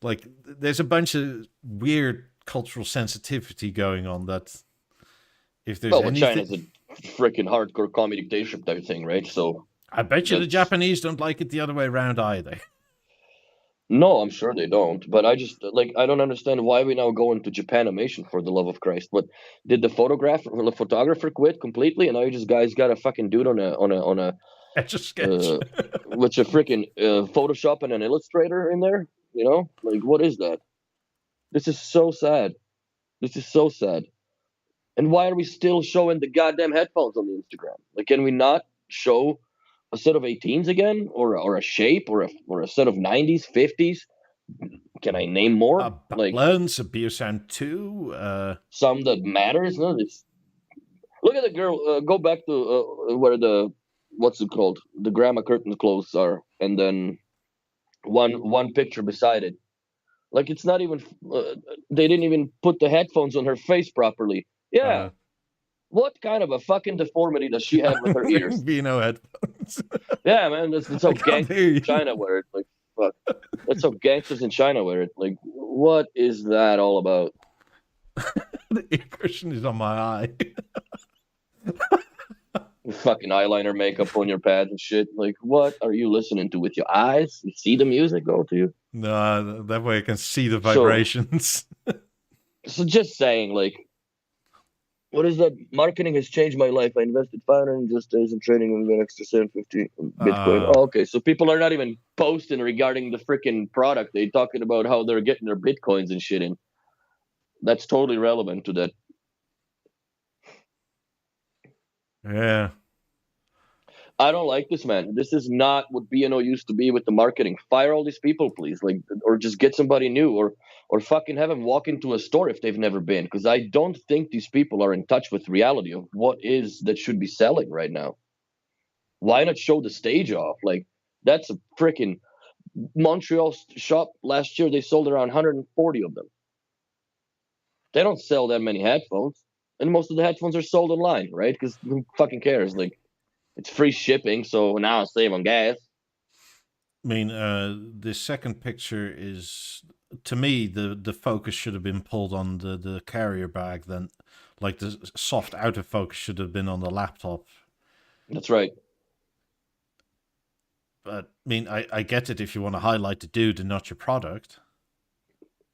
Like, there's a bunch of weird cultural sensitivity going on that if there's anything... China's a freaking hardcore comedy dictatorship type thing, right? So I bet you the Japanese don't like it the other way around either. No, I'm sure they don't. But I just I don't understand why we now go into Japanimation, for the love of Christ. But did the photographer quit completely, and now you just guys got a fucking dude on a Etch a sketch with a freaking Photoshop and an Illustrator in there? You know, like, what is that? This is so sad. This is so sad. And why are we still showing the goddamn headphones on the Instagram? Like, can we not show a set of 18s again, or a shape, or a set of 90s, 50s? Can I name more? Balance, a Beosound 2. Some that matters. No, look at the girl. Go back to where what's it called? The grandma curtain clothes are, and then one picture beside it. Like, it's not even. They didn't even put the headphones on her face properly. Yeah. What kind of a fucking deformity does she have with her ears? Beano headphones. Yeah, man, that's how gangsters in China wear it. Like, fuck. That's how gangsters in China wear it. Like, what is that all about? The ear cushion is on my eye. Fucking eyeliner makeup on your pads and shit. Like, what are you listening to with your eyes? You see the music go to you? No, that way I can see the vibrations. So just saying, like, what is that? Marketing has changed my life. I invested 500 just days in trading and an extra 750 Bitcoin. Okay, so people are not even posting regarding the freaking product. They're talking about how they're getting their Bitcoins and shit in. That's totally relevant to that. Yeah. I don't like this, man. This is not what B&O used to be with the marketing. Fire all these people, please. Like, or just get somebody new, or fucking have them walk into a store if they've never been. Because I don't think these people are in touch with reality of what is that should be selling right now. Why not show the stage off? Like, That's a freaking Montreal shop last year. They sold around 140 of them. They don't sell that many headphones, and most of the headphones are sold online, right? Because who fucking cares? Like, it's free shipping, so now I save on gas. I mean, the second picture is, to me, the focus should have been pulled on the carrier bag. Then, like the soft outer focus should have been on the laptop. That's right. But I mean, I get it if you want to highlight the dude and not your product.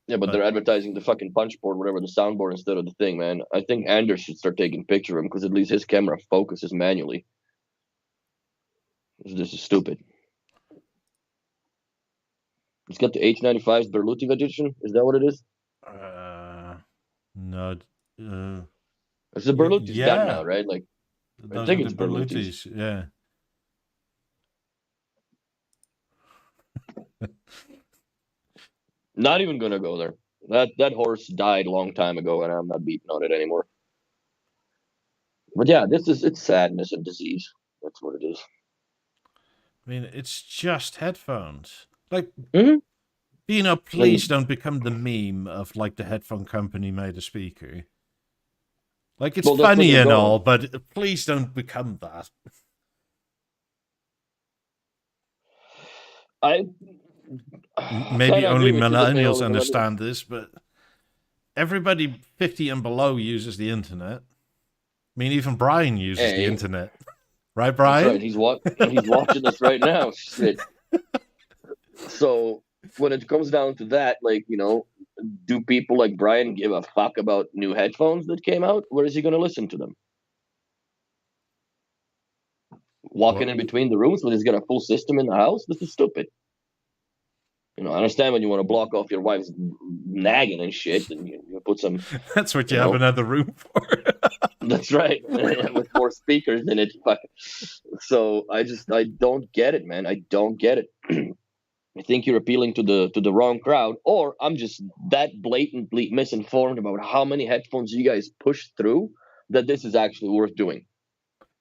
Yeah, but they're advertising the fucking punch board, whatever, the soundboard instead of the thing, man. I think Anders should start taking picture of him because at least his camera focuses manually. This is stupid. He's got the H95's Berluti edition. Is that what it is? No. It's the Berluti's yeah. done now, right? Like, Those I think are it's the Berluti's. Yeah. Not even gonna go there. That horse died a long time ago, and I'm not beating on it anymore. But yeah, it's sadness and disease. That's what it is. I mean, it's just headphones. Like, Mhm. please don't become the meme of like the headphone company made a speaker. Like, it's funny and all, but please don't become that. Maybe only millennials understand this, but everybody 50 and below uses the internet. I mean, even Brian uses the internet. Right, Brian? That's right. He's watching this right now. Shit. So when it comes down to that, like, you know, do people like Brian give a fuck about new headphones that came out? Where is he going to listen to them? Walking in between the rooms when he's got a full system in the house? This is stupid. You know, I understand when you want to block off your wife's nagging and shit, and you put some. That's what you have another room for. That's right, with 4 speakers in it. So I don't get it, man. I don't get it. I think you're appealing to the wrong crowd, or I'm just that blatantly misinformed about how many headphones you guys push through that this is actually worth doing.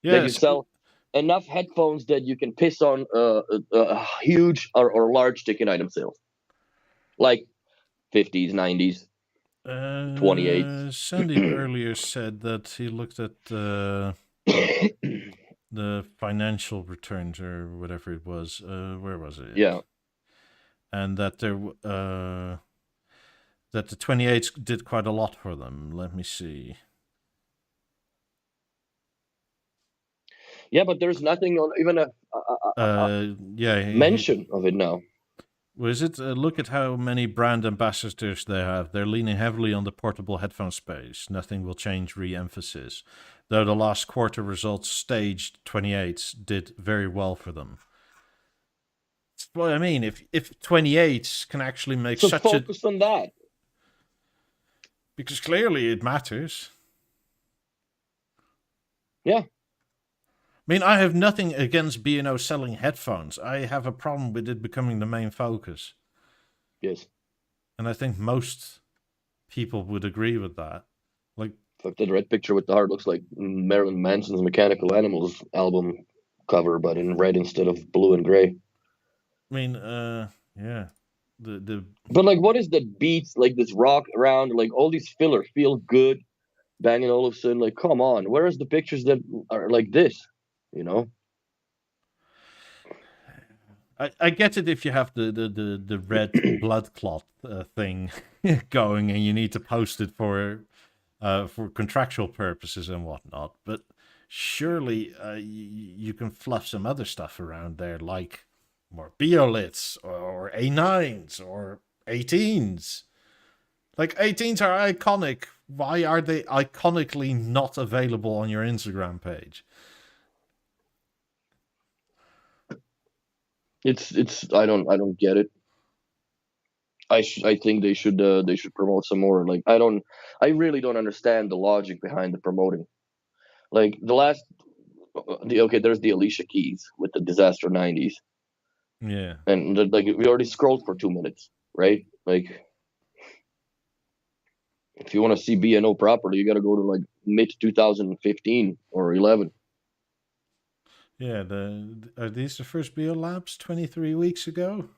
Yeah, that you sell enough headphones that you can piss on huge or large ticket item sales, like 50s, 90s, 28s. Sandy earlier said that he looked at the financial returns or whatever it was. Where was it? Yeah. And that that the 28s did quite a lot for them. Let me see. Yeah, but there's nothing on even a mention of it now. Was it? Look at how many brand ambassadors they have. They're leaning heavily on the portable headphone space. Nothing will change re-emphasis. Though the last quarter results staged 28s did very well for them. That's what I mean. If 28s can actually make such a focus on that. Because clearly it matters. Yeah. I mean, I have nothing against B&O selling headphones. I have a problem with it becoming the main focus. Yes. And I think most people would agree with that. Like, fuck, that red picture with the heart looks like Marilyn Manson's Mechanical Animals album cover, but in red instead of blue and gray. I mean, yeah. But like, what is that beats, like this rock around, like all these filler feel good, Bang & Olufsen, like, come on, where is the pictures that are like this? You know, I get it if you have the red blood clot thing going and you need to post it for contractual purposes and whatnot. But surely you can fluff some other stuff around there, like more Beolits or A9s or 18s. Like 18s are iconic. Why are they iconically not available on your Instagram page? It's I don't get it. I think they should promote some more. Like, I really don't understand the logic behind the promoting. Like there's the Alicia Keys with the Disaster 90s. Yeah. And like we already scrolled for 2 minutes, right? Like, if you want to see B&O properly, you got to go to like mid 2015 or 11. Yeah, are these the first BeoLabs 23 weeks ago?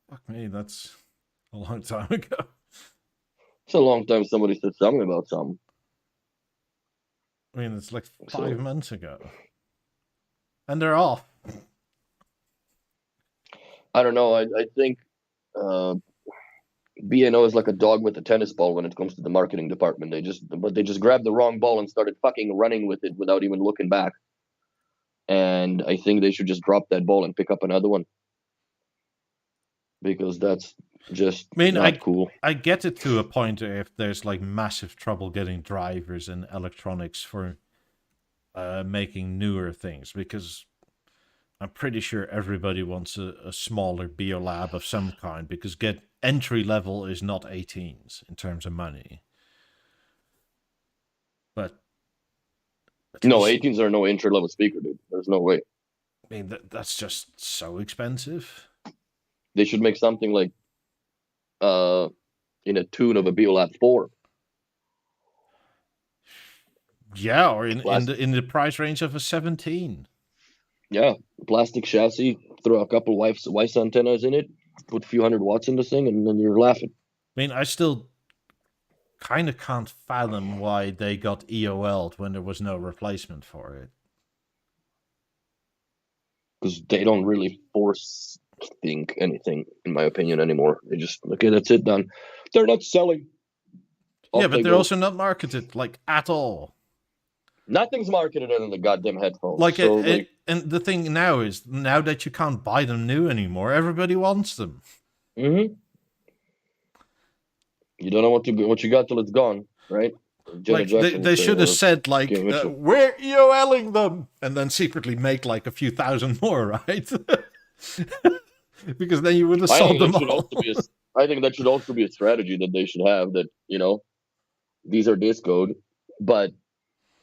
Fuck me, that's a long time ago. It's a long time somebody said something about something. I mean, it's like 5 So months ago. And they're off. I don't know. I think BNO is like a dog with a tennis ball when it comes to the marketing department. They just grabbed the wrong ball and started fucking running with it without even looking back. And I think they should just drop that ball and pick up another one, because that's just I mean, not cool. I get it to a point if there's like massive trouble getting drivers and electronics for making newer things, because I'm pretty sure everybody wants a smaller BeoLab of some kind, because entry level is not 18s in terms of money. But No, 18s are no entry level speaker, dude. There's no way. I mean, that's just so expensive. They should make something like in a tune of a BeoLab 4. Yeah, or in the price range of a 17. Yeah, plastic chassis, throw a couple Weiss antennas in it, put a few hundred watts in this thing, and then you're laughing. I mean, I still kind of can't fathom why they got EOL'd when there was no replacement for it. Because they don't really force think anything, in my opinion, anymore. They just, okay, that's it, done. They're not selling. Yeah, but they're also not marketed, like, at all. Nothing's marketed in the goddamn headphones. Like, and the thing now is, now that you can't buy them new anymore, everybody wants them. Mm-hmm. You don't know what you got till it's gone, right? Like, they should have said, like, we're EOLing them, and then secretly make, like, a few thousand more, right? Because then you would have sold them all. I think that should also be a strategy that they should have, that, these are discode, but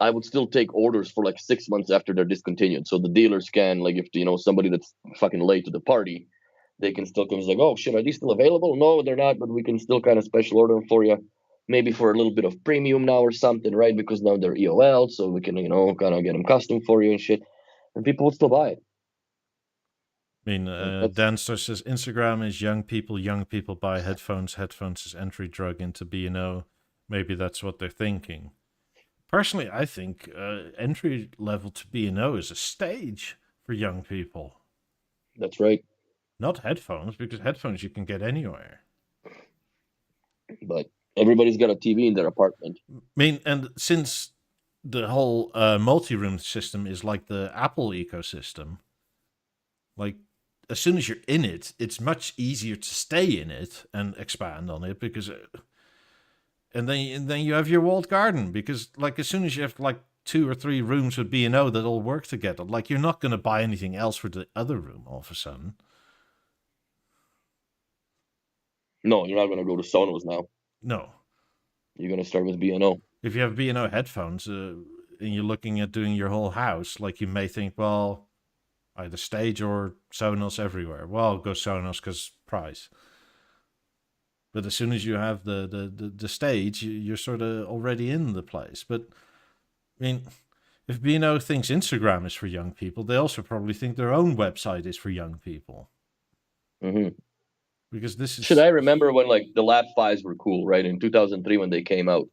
I would still take orders for like 6 months after they're discontinued. So the dealers can, like, if, somebody that's fucking late to the party, they can still come and like, oh shit, are these still available? No, they're not, but we can still kind of special order them for you. Maybe for a little bit of premium now or something, right? Because now they're EOL, so we can, kind of get them custom for you and shit. And people would still buy it. I mean, Danster says Instagram is young people buy headphones. Headphones is entry drug into B&O. Maybe that's what they're thinking. Personally, I think entry level to B&O is a stage for young people. That's right. Not headphones, because headphones you can get anywhere. But everybody's got a TV in their apartment. I mean, and since the whole multi-room system is like the Apple ecosystem, like, as soon as you're in it, it's much easier to stay in it and expand on it, because... And then you have your walled garden, because, like, as soon as you have, like, 2 or 3 rooms with B&O that all work together, like, you're not going to buy anything else for the other room all of a sudden. No, you're not going to go to Sonos now. No. You're going to start with B&O. If you have B&O headphones and you're looking at doing your whole house, like, you may think, well, either stage or Sonos everywhere. Well, go Sonos because price. But as soon as you have the stage, you're sort of already in the place. But, I mean, if B&O thinks Instagram is for young people, they also probably think their own website is for young people. Mm-hmm. Because this is... Should I remember when, like, the Lab 5s were cool, right? In 2003 when they came out.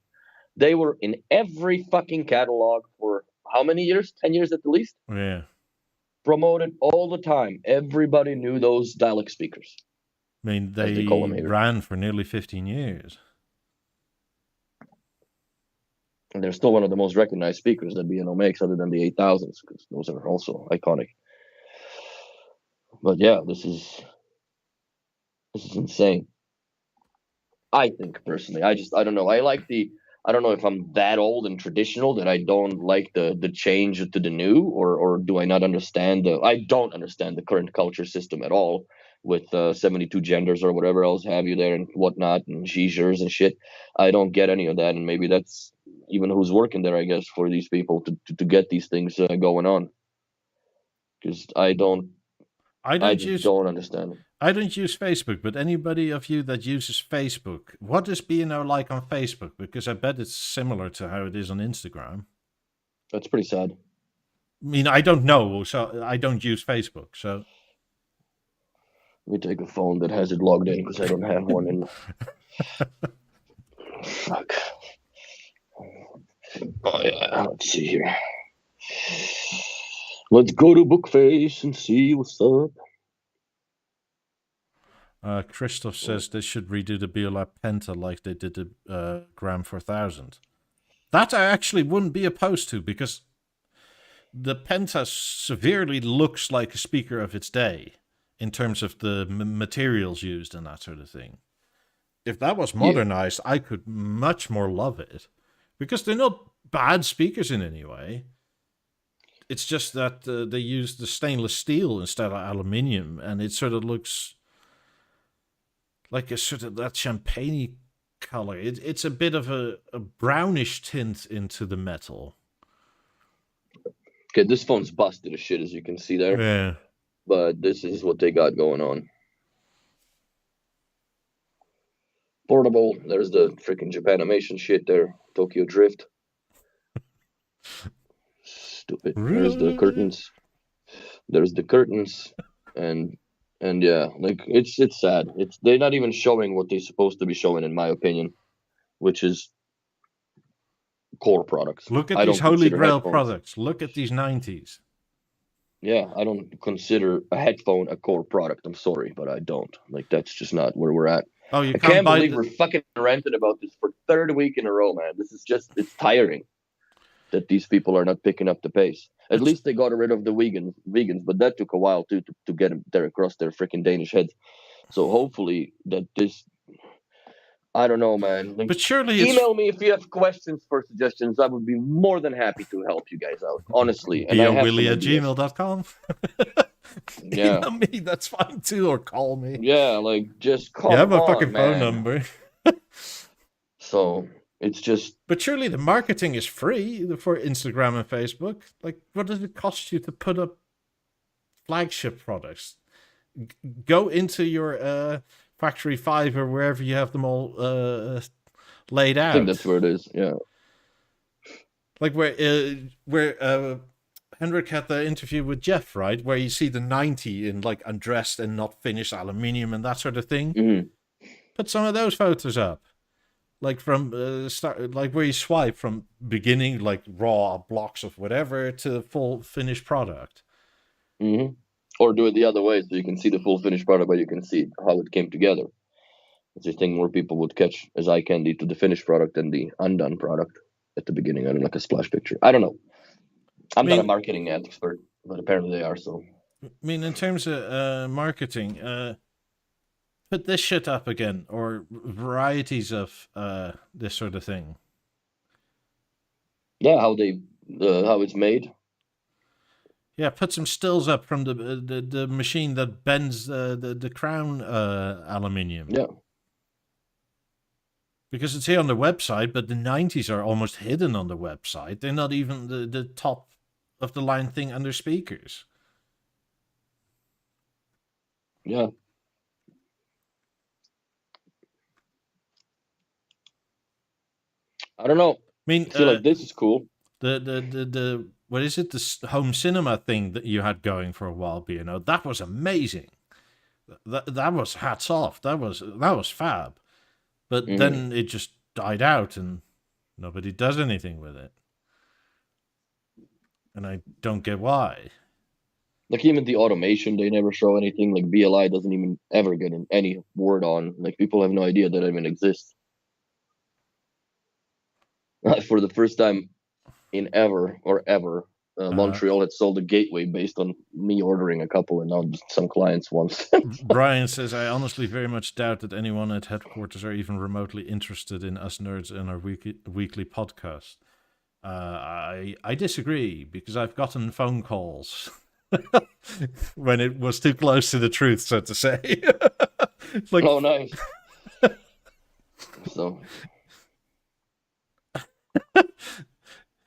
They were in every fucking catalog for how many years? 10 years at the least? Yeah. Promoted all the time. Everybody knew those dialect speakers. I mean, they ran for nearly 15 years. And they're still one of the most recognized speakers that B&O makes, other than the 8000s, because those are also iconic. But yeah, this is insane. I think, personally. I don't know. I don't know if I'm that old and traditional that I don't like the change to the new, or do I not understand I don't understand the current culture system at all, with 72 genders or whatever else have you there and whatnot, and Gigers and shit. I don't get any of that, and maybe that's even who's working there, I guess, for these people to get these things going on. Because I don't understand. I don't use Facebook, but anybody of you that uses Facebook, what is B&O like on Facebook? Because I bet it's similar to how it is on Instagram. That's pretty sad. mean, I don't know, so I don't use Facebook. So Let me take a phone that has it logged in because I don't have one in. Fuck. Oh yeah, let's see here. Let's go to Bookface and see what's up. Christoph says they should redo the Beogram Penta like they did the Gram 4000. That I actually wouldn't be opposed to, because the Penta severely looks like a speaker of its day in terms of the materials used and that sort of thing. If that was modernized, I could much more love it, because they're not bad speakers in any way. It's just that they use the stainless steel instead of aluminium, and it sort of looks like a sort of that champagne color. It's a bit of a brownish tint into the metal. Okay, this phone's busted as shit, as you can see there. Yeah. But this is what they got going on. Portable. There's the freaking Japanimation shit there. Tokyo Drift. Stupid. There's the curtains. There's the curtains. And yeah, like it's sad. They're not even showing what they're supposed to be showing, in my opinion, which is core products. Look at these holy grail products. Look at these 90s. Yeah, I don't consider a headphone a core product. I'm sorry, but I don't. Like, that's just not where we're at. Oh, I can't believe we're fucking ranted about this for third week in a row, man. This is just, it's tiring that these people are not picking up the pace. At least they got rid of the vegans, but that took a while too to get them there across their freaking Danish heads. So hopefully that this, I don't know, man. Like, but surely email me if you have questions for suggestions. I would be more than happy to help you guys out, honestly. And BeoWilly@gmail.com. Yeah. Email me, that's fine too, or call me. Yeah, like, just call me. You have a fucking phone number. So it's just. But surely the marketing is free for Instagram and Facebook. Like, what does it cost you to put up flagship products? Go into your Factory 5 or wherever you have them all laid out. I think that's where it is, yeah. Like where Henrik had the interview with Jeff, right? Where you see the 90 in like undressed and not finished aluminium and that sort of thing. Mm-hmm. Put some of those photos up. Like from start, like where you swipe from beginning, like raw blocks of whatever, to full finished product. Mm-hmm. Or do it the other way, so you can see the full finished product, but you can see how it came together. It's a thing where people would catch as eye candy to the finished product and the undone product at the beginning. I don't like a splash picture. I don't know. I'm not a marketing expert, but apparently they are. So, I mean, in terms of marketing, put this shit up again, or varieties of this sort of thing. Yeah, how it's made. Yeah, put some stills up from the machine that bends the crown aluminium. Yeah. Because it's here on the website, but the 90s are almost hidden on the website. They're not even the top of the line thing under speakers. Yeah. I don't know. I mean, I feel like this is cool. The what is it? The home cinema thing that you had going for a while, that was amazing. That was hats off. That was fab. But then it just died out and nobody does anything with it. And I don't get why. Like, even the automation, they never show anything. Like, BLI doesn't even ever get any word on. Like, people have no idea that it even exists. For the first time in ever, Montreal had sold a gateway based on me ordering a couple, and now some clients want. Brian says, I honestly very much doubt that anyone at headquarters are even remotely interested in us nerds and our weekly podcast. I disagree, because I've gotten phone calls when it was too close to the truth, so to say. Like, oh, nice.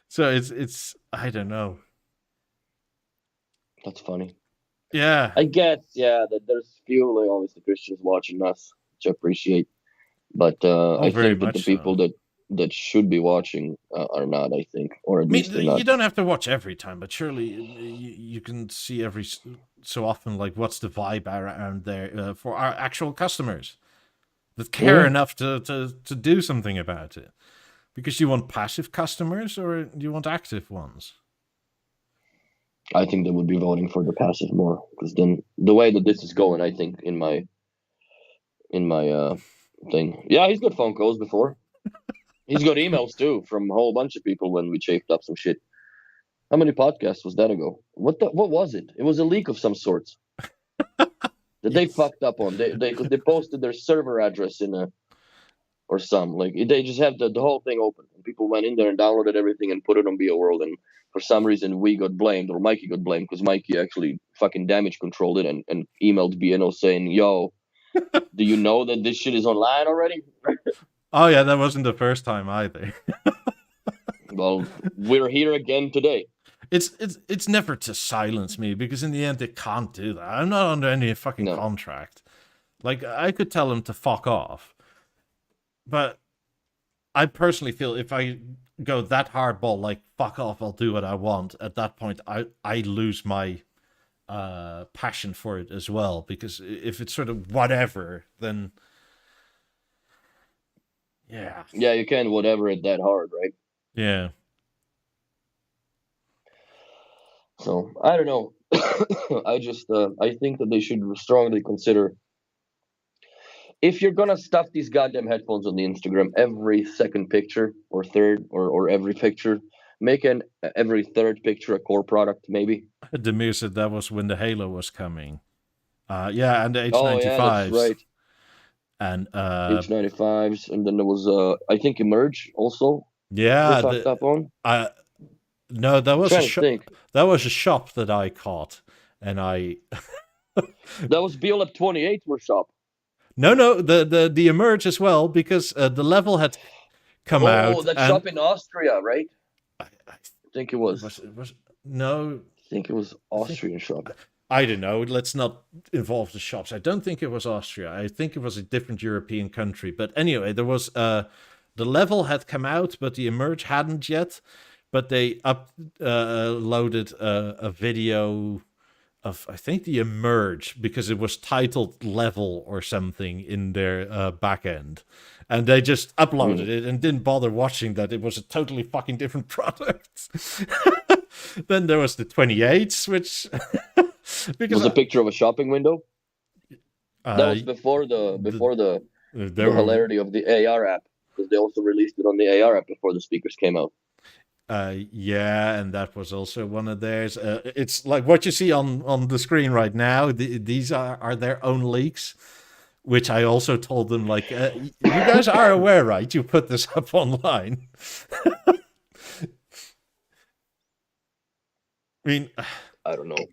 So it's I don't know. That's funny. Yeah. I guess, yeah, that there's few, like, obviously Christians watching us, which I appreciate. But I think that the people that that should be watching are not, I think, or at I mean, least they're not. you don't have to watch every time, but surely you can see every so often, like, what's the vibe around there for our actual customers that care enough to do something about it. Because you want passive customers or you want active ones? I think they would be voting for the passive more, because then the way that this is going, I think in my thing, yeah, he's got phone calls before. He's got emails too from a whole bunch of people when we chafed up some shit. How many podcasts was that ago? What was it? It was a leak of some sorts that they fucked up on. They posted their server address in a or some, like, they just had the whole thing open and people went in there and downloaded everything and put it on BeoWorld, and for some reason we got blamed, or Mikey got blamed, because Mikey actually fucking damage controlled it and emailed BNO saying, yo, do you know that this shit is online already? Oh yeah, that wasn't the first time either. Well, we're here again today. It's never to silence me, because in the end they can't do that. I'm not under any fucking contract. Like, I could tell them to fuck off, but I personally feel if I go that hardball, like, fuck off, I'll do what I want, at that point I lose my passion for it as well, because if it's sort of whatever, then yeah, you can whatever it that hard, right? Yeah. So I don't know. I just I think that they should strongly consider, if you're gonna stuff these goddamn headphones on the Instagram, every second picture or third or every picture, make every third picture a core product, maybe. Demir said that was when the Halo was coming. Yeah, and the H95s. Oh yeah, that's right. And H95s, and then there was I think Emerge also. Yeah, they fucked up on. No, that was a shop. That was a shop that I caught, and I. That was Beolab 28 were shop. No, the Emerge as well, because the level had come out. Oh, that shop in Austria, right? I think it was. No. I think it was Austrian shop. I don't know. Let's not involve the shops. I don't think it was Austria. I think it was a different European country. But anyway, there was the level had come out, but the Emerge hadn't yet. But they uploaded a video of, I think, the Emerge, because it was titled Level or something in their back end. And they just uploaded it and didn't bother watching that it was a totally fucking different product. Then there was the 28s, which... because was a picture of a shopping window? That was before the hilarity of the AR app, because they also released it on the AR app before the speakers came out. Yeah, and that was also one of theirs. It's like what you see on the screen right now. These are their own leaks, which I also told them, like, you guys are aware, right? You put this up online. I mean, I don't know.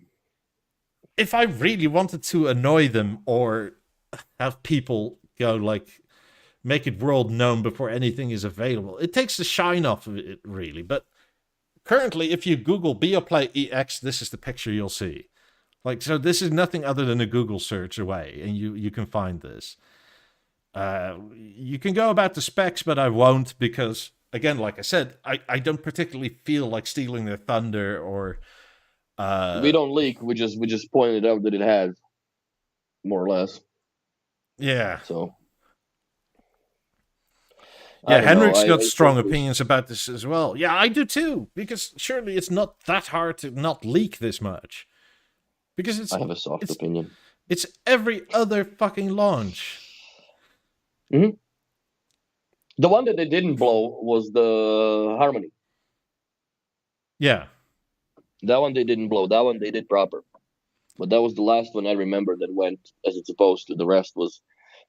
If I really wanted to annoy them or have people go, like, make it world known before anything is available, it takes the shine off of it, really. But currently, if you Google BeoPlay EX, this is the picture you'll see. Like, so this is nothing other than a Google search away, and you can find this. You can go about the specs, but I won't, because, again, like I said, I don't particularly feel like stealing their thunder or... we don't leak. We just pointed out that it has, more or less. Yeah. So. Yeah, Henrik's got strong opinions about this as well. Yeah, I do too, because surely it's not that hard to not leak this much. Because I have a soft opinion. It's every other fucking launch. Mm-hmm. The one that they didn't blow was the Harmony. Yeah. That one they didn't blow. That one they did proper. But that was the last one I remember that went as it's supposed to. The rest was...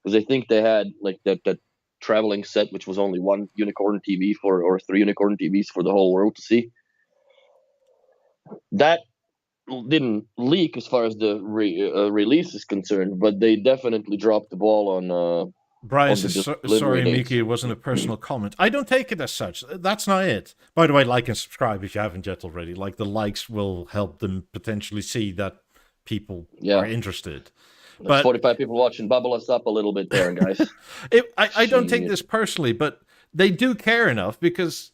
Because I think they had, like, that traveling set, which was only one unicorn TV or 3 unicorn TVs for the whole world to see. That didn't leak as far as the release is concerned, but they definitely dropped the ball on... Brian says, sorry, Miki, it wasn't a personal comment. I don't take it as such. That's not it. By the way, like and subscribe if you haven't yet already. Like, the likes will help them potentially see that people are interested. But 45 people watching. Bubble us up a little bit there, guys. I don't take this personally, but they do care enough because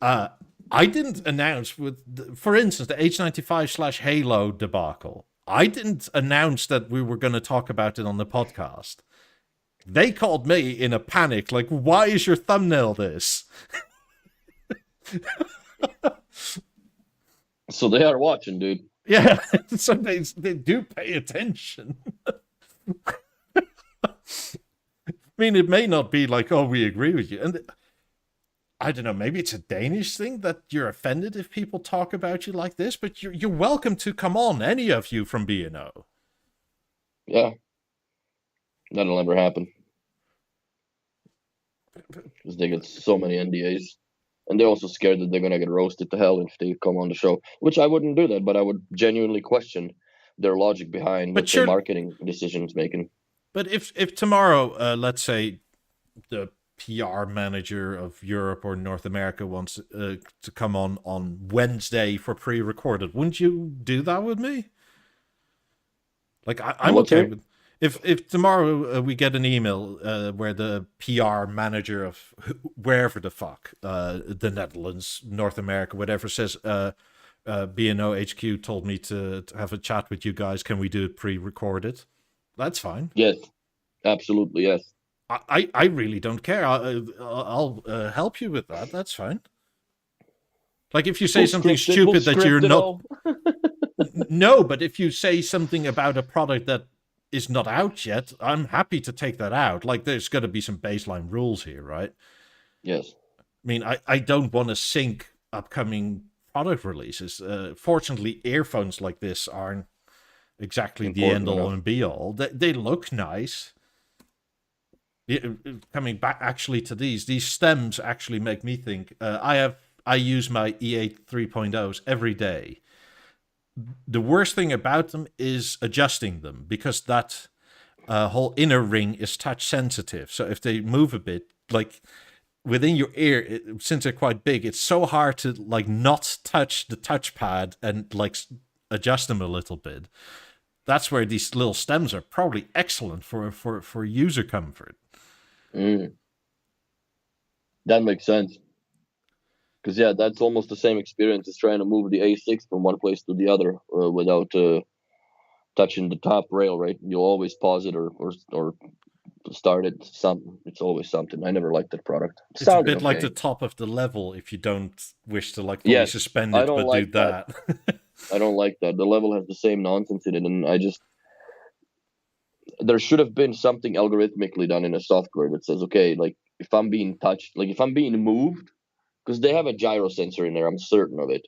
I didn't announce for instance, the H95/Halo debacle. I didn't announce that we were going to talk about it on the podcast. They called me in a panic, like, why is your thumbnail this? So they are watching, dude. Yeah, so they do pay attention. I mean, it may not be like, oh, we agree with you. And I don't know, maybe it's a Danish thing that you're offended if people talk about you like this, but you're welcome to come on, any of you from B&O. Yeah. That'll never happen. Because they get so many NDAs. And they're also scared that they're going to get roasted to hell if they come on the show. Which I wouldn't do that, but I would genuinely question their logic behind what their marketing decisions making. But if tomorrow, let's say, the PR manager of Europe or North America wants to come on Wednesday for pre-recorded, wouldn't you do that with me? Like, I'm okay with... If tomorrow we get an email where the PR manager of wherever the fuck, the Netherlands, North America, whatever, says B&O HQ told me to have a chat with you guys, can we do it pre-recorded? That's fine. Yes, absolutely, yes. I really don't care. I'll help you with that. That's fine. Like if you say something stupid that you're not... No, but if you say something about a product that is not out yet, I'm happy to take that out. Like, there's got to be some baseline rules here, right? Yes. I mean, I don't want to sync upcoming product releases. Fortunately, earphones like this aren't exactly the end-all and be-all. They look nice. Coming back actually to these stems actually make me think. I use my E8 3.0s every day. The worst thing about them is adjusting them, because that whole inner ring is touch sensitive. So if they move a bit, like within your ear, since they're quite big, it's so hard to like not touch the touchpad and like adjust them a little bit. That's where these little stems are probably excellent for user comfort. That makes sense. Because, yeah, that's almost the same experience as trying to move the A6 from one place to the other without touching the top rail, right? You'll always pause it or start it. It's always something. I never liked that product. It's a bit like the top of the level if you don't wish to like fully suspend it, but like do that. I don't like that. The level has the same nonsense in it, and there should have been something algorithmically done in a software that says, okay, like if I'm being touched, like if I'm being moved, because they have a gyro sensor in there, I'm certain of it.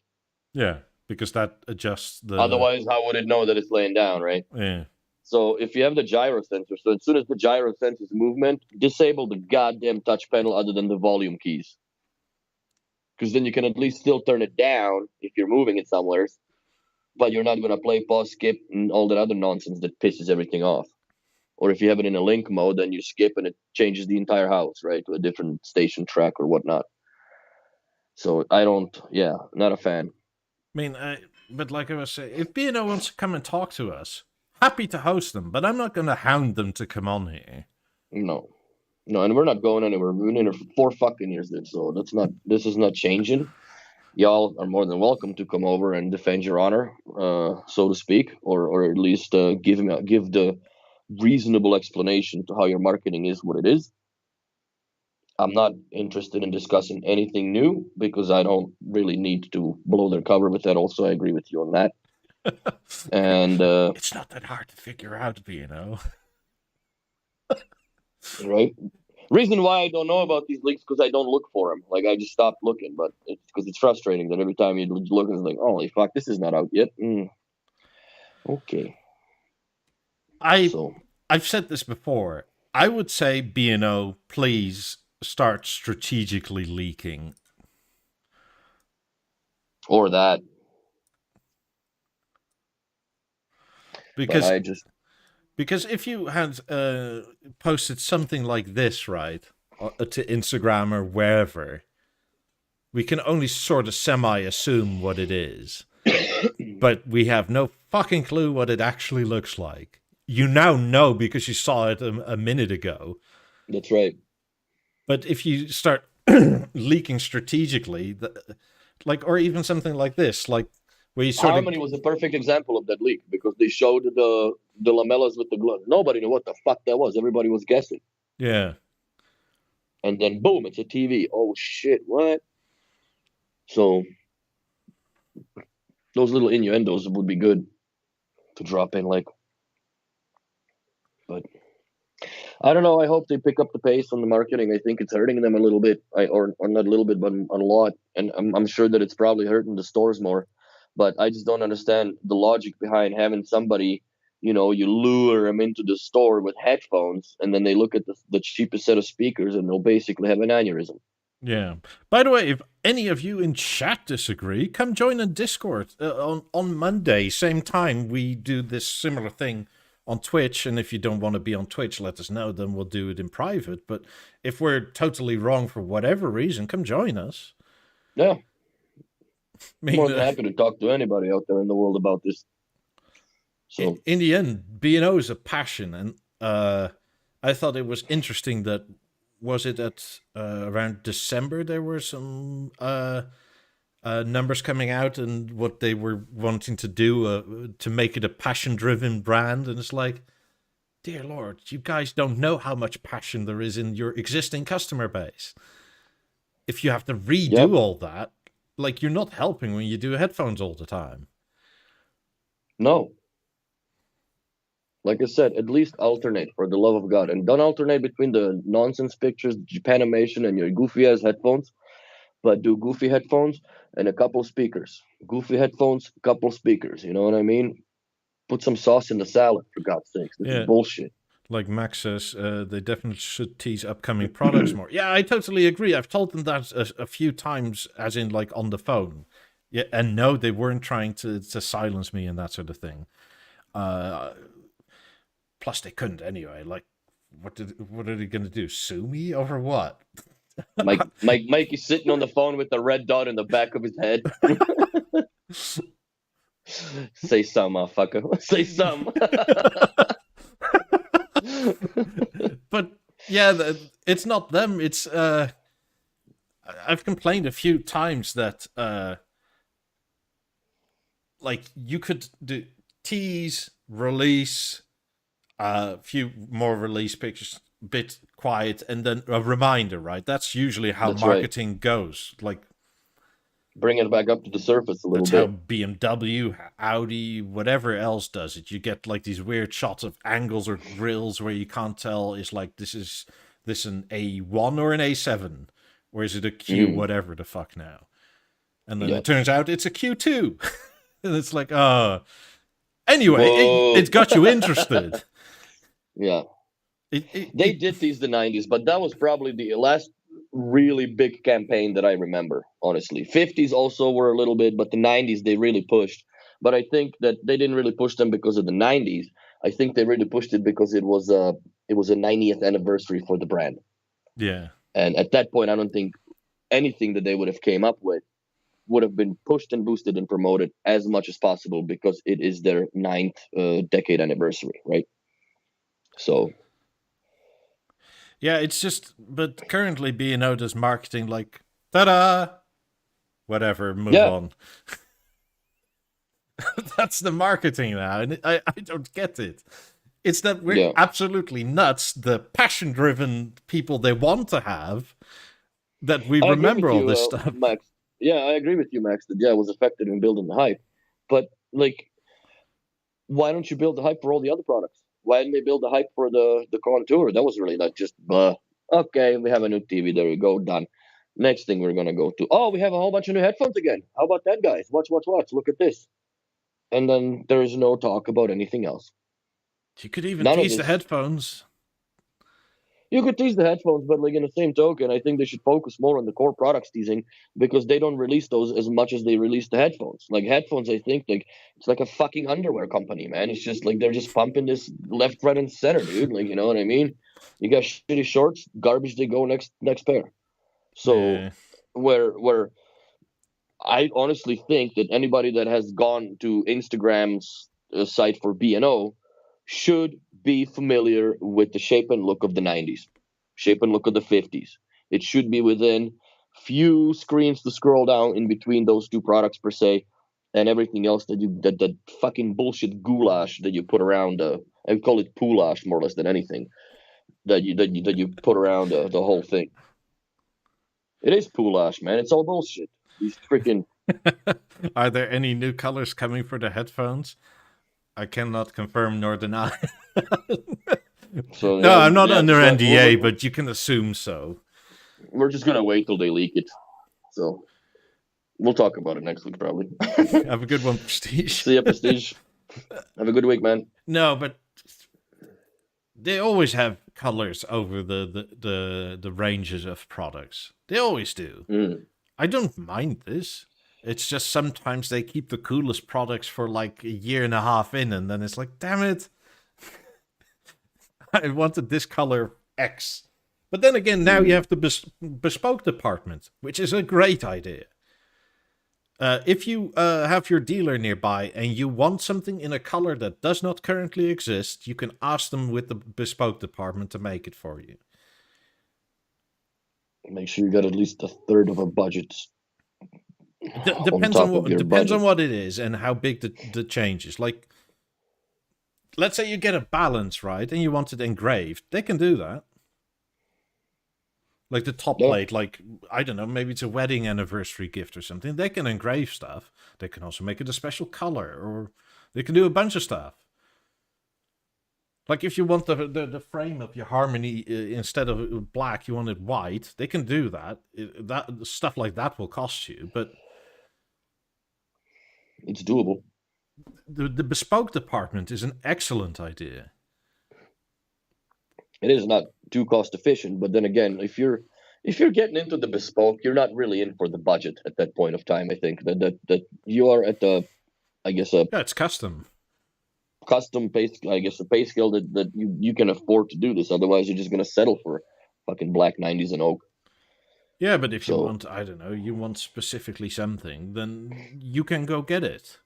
Yeah, because that adjusts the... Otherwise, how would it know that it's laying down, right? Yeah. So if you have the gyro sensor, so as soon as the gyro senses movement, disable the goddamn touch panel other than the volume keys. Because then you can at least still turn it down if you're moving it somewhere, but you're not going to play, pause, skip, and all that other nonsense that pisses everything off. Or if you have it in a link mode, then you skip and it changes the entire house, right, to a different station track or whatnot. So not a fan. I mean, but like I was saying, if B&O wants to come and talk to us, happy to host them, but I'm not going to hound them to come on here. No, and we're not going anywhere. We've been in here for 4 fucking years, dude. So this is not changing. Y'all are more than welcome to come over and defend your honor, so to speak, or at least give the reasonable explanation to how your marketing is what it is. I'm not interested in discussing anything new because I don't really need to blow their cover with that. Also, I agree with you on that. And it's not that hard to figure out, right? Reason why I don't know about these leaks because I don't look for them. Like I just stopped looking, but it's because it's frustrating that every time you look, it's like, holy fuck, this is not out yet. Okay. I've said this before. I would say B&O, please start strategically leaking. Or that. Because if you had posted something like this, right, to Instagram or wherever, we can only sort of semi-assume what it is. But we have no fucking clue what it actually looks like. You now know because you saw it a minute ago. That's right. But if you start leaking strategically, like, or even something like this, like where you sort Harmony was a perfect example of that leak because they showed the lamellas with the glove. Nobody knew what the fuck that was. Everybody was guessing. Yeah. And then boom, it's a TV. Oh shit, what? So those little innuendos would be good to drop in, like. But I don't know. I hope they pick up the pace on the marketing. I think it's hurting them a little bit, or not a little bit, but a lot. And I'm sure that it's probably hurting the stores more. But I just don't understand the logic behind having somebody, you lure them into the store with headphones, and then they look at the cheapest set of speakers, and they'll basically have an aneurysm. Yeah. By the way, if any of you in chat disagree, come join a Discord on Monday, same time. We do this similar thing on Twitch, and if you don't want to be on Twitch, let us know. Then we'll do it in private. But if we're totally wrong for whatever reason, come join us. Yeah, more than happy to talk to anybody out there in the world about this. So in the end, B&O is a passion, and I thought it was interesting that was it at around December there were some numbers coming out and what they were wanting to do to make it a passion-driven brand, and it's like, dear Lord, you guys don't know how much passion there is in your existing customer base. If you have to redo all that, like, you're not helping when you do headphones all the time. No. Like I said, at least alternate, for the love of God. And don't alternate between the nonsense pictures, Japanimation, and your goofy-ass headphones. But do goofy headphones and a couple speakers. Goofy headphones, couple speakers. You know what I mean? Put some sauce in the salad, for God's sakes. This is bullshit. Like Max says, they definitely should tease upcoming products more. Yeah, I totally agree. I've told them that a few times, as in, like, on the phone. Yeah, and no, they weren't trying to silence me and that sort of thing. Plus, they couldn't anyway. Like, what are they going to do? Sue me over what? Mike is sitting on the phone with the red dot in the back of his head. Say something, motherfucker. Say something. But yeah, it's not them. It's I've complained a few times that like, you could do tease, release, a few more release pictures, bit quiet, and then a reminder, right? That's usually how marketing goes. Like, bring it back up to the surface a little bit. That's how BMW, Audi, whatever else does it. You get, like, these weird shots of angles or grills where you can't tell, is like, is this an A1 or an A7? Or is it a Q whatever the fuck now? And then it turns out it's a Q2. And it's like, anyway, it got you interested. Yeah. They did tease the 90s, but that was probably the last really big campaign that I remember, honestly. 50s also were a little bit, but the 90s they really pushed. But I think that they didn't really push them because of the 90s. I think they really pushed it because it was a 90th anniversary for the brand. Yeah. And at that point, I don't think anything that they would have came up with would have been pushed and boosted and promoted as much as possible because it is their 9th decade anniversary, right? So yeah, it's just, but currently B&O does marketing like, ta-da, whatever, move on. That's the marketing now, and I don't get it. It's that we're absolutely nuts, the passion-driven people they want to have, that we remember all this stuff. Max. Yeah, I agree with you, Max, that it was effective in building the hype. But, like, why don't you build the hype for all the other products? Why didn't they build the hype for the Contour? That was really not just, okay, we have a new TV, there we go, done. Next thing we're going to go to, we have a whole bunch of new headphones again. How about that, guys? Watch, look at this. And then there's no talk about anything else. You could even tease the headphones. You could tease the headphones, but, like, in the same token, I think they should focus more on the core products teasing because they don't release those as much as they release the headphones. Like, headphones, I think, like, it's like a fucking underwear company, man. It's just like they're just pumping this left, right, and center, dude. Like, you know what I mean? You got shitty shorts, garbage, they go next pair. So where I honestly think that anybody that has gone to Instagram's site for B&O should be familiar with the shape and look of the 90s, shape and look of the 50s, It should be within few screens to scroll down in between those two products per se, and everything else that fucking bullshit goulash that you put around. I would call it poulash more or less than anything that you put around the whole thing. It is poulash, man. It's all bullshit. These freaking. Are there any new colors coming for the headphones? I cannot confirm nor deny. So no, I'm not yeah, under so NDA, but you can assume so. We're just gonna wait till they leak it. So we'll talk about it next week, probably. Have a good one, Prestige. See ya, Prestige. Have a good week, man. No, but they always have colors over the ranges of products. They always do. Mm. I don't mind this. It's just sometimes they keep the coolest products for like a year and a half in, and then it's like, damn it. I wanted this color X. But then again, now you have the bespoke department, which is a great idea. If you have your dealer nearby and you want something in a color that does not currently exist, you can ask them with the bespoke department to make it for you. Make sure you got at least a third of a budget. Depends on what it is and how big the change is. Like, let's say you get a balance right and you want it engraved, they can do that. Like the top plate, like, I don't know, maybe it's a wedding anniversary gift or something. They can engrave stuff. They can also make it a special color, or they can do a bunch of stuff. Like if you want the frame of your Harmony, instead of black, you want it white, they can do that. That stuff like that will cost you, but it's doable. The bespoke department is an excellent idea. It is not too cost efficient, but then again, if you're getting into the bespoke, you're not really in for the budget at that point of time. I think that you are at the, I guess, it's custom pay, I guess, a pay scale that you can afford to do this. Otherwise, you're just gonna settle for fucking black 90s and oak. Yeah, but if you want, I don't know, you want specifically something, then you can go get it.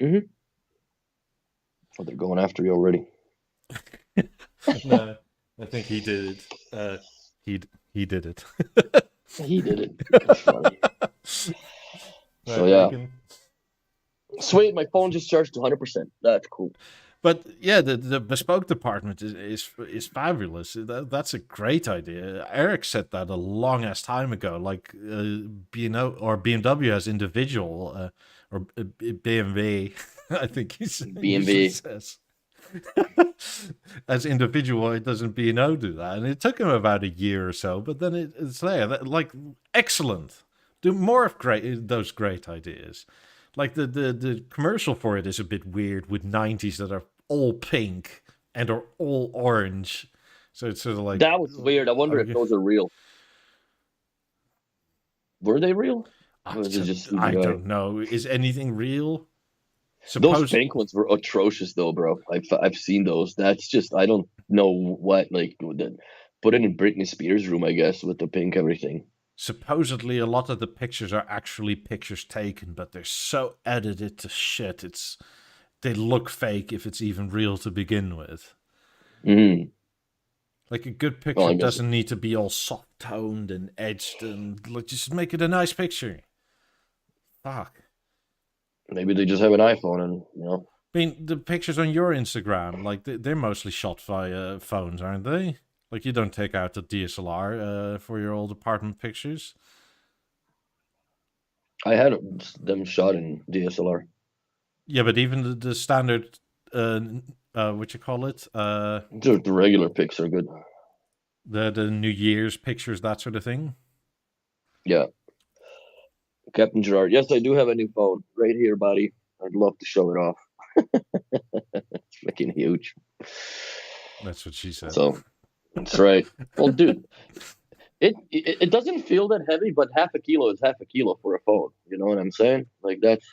Mm-hmm. Oh, they're going after you already. No, I think he did it. He did it. He did it. That's funny. So yeah. Sweet, my phone just charged to 100%. That's cool. But yeah, the bespoke department is fabulous. That's a great idea. Eric said that a long ass time ago. Like BMW has individual or BMW. I think he's BMW says. As individual, it doesn't B&O do that, and it took him about a year or so. But then it's there. Like excellent. Do more of those great ideas. Like the commercial for it is a bit weird with 90s that are all pink and are all orange. So it's sort of like... That was weird. I wonder if those are real. Were they real? I don't know. Is anything real? Those pink ones were atrocious though, bro. I've seen those. That's just, I don't know what, like, put it in Britney Spears' room, I guess, with the pink everything. Supposedly a lot of the pictures are actually pictures taken, but they're so edited to shit. They look fake if it's even real to begin with. Mm-hmm. Like a good picture doesn't need to be all soft toned and edged, and just make it a nice picture. Fuck. Maybe they just have an iPhone, and I mean, the pictures on your Instagram, like they're mostly shot via phones, aren't they? Like, you don't take out the DSLR for your old apartment pictures? I had them shot in DSLR. Yeah, but even the standard, what you call it? The regular pics are good. The New Year's pictures, that sort of thing? Yeah. Captain Gerard. Yes, I do have a new phone. Right here, buddy. I'd love to show it off. It's freaking huge. That's what she said. So... That's right. Well, dude, it doesn't feel that heavy, but half a kilo is half a kilo for a phone. You know what I'm saying? Like that's.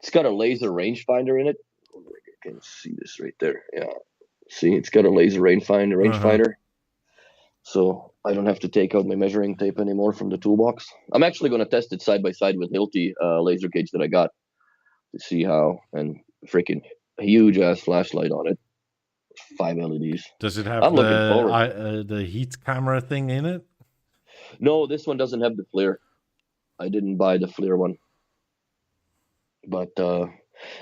It's got a laser rangefinder in it. I can see this right there. Yeah, see, it's got a laser rangefinder. So I don't have to take out my measuring tape anymore from the toolbox. I'm actually going to test it side by side with Hilti laser gauge that I got to see how, and freaking huge ass flashlight on it. 5 LEDs. Does it have I'm looking forward. the heat camera thing in it? No, this one doesn't have the flare. I didn't buy the flare one. But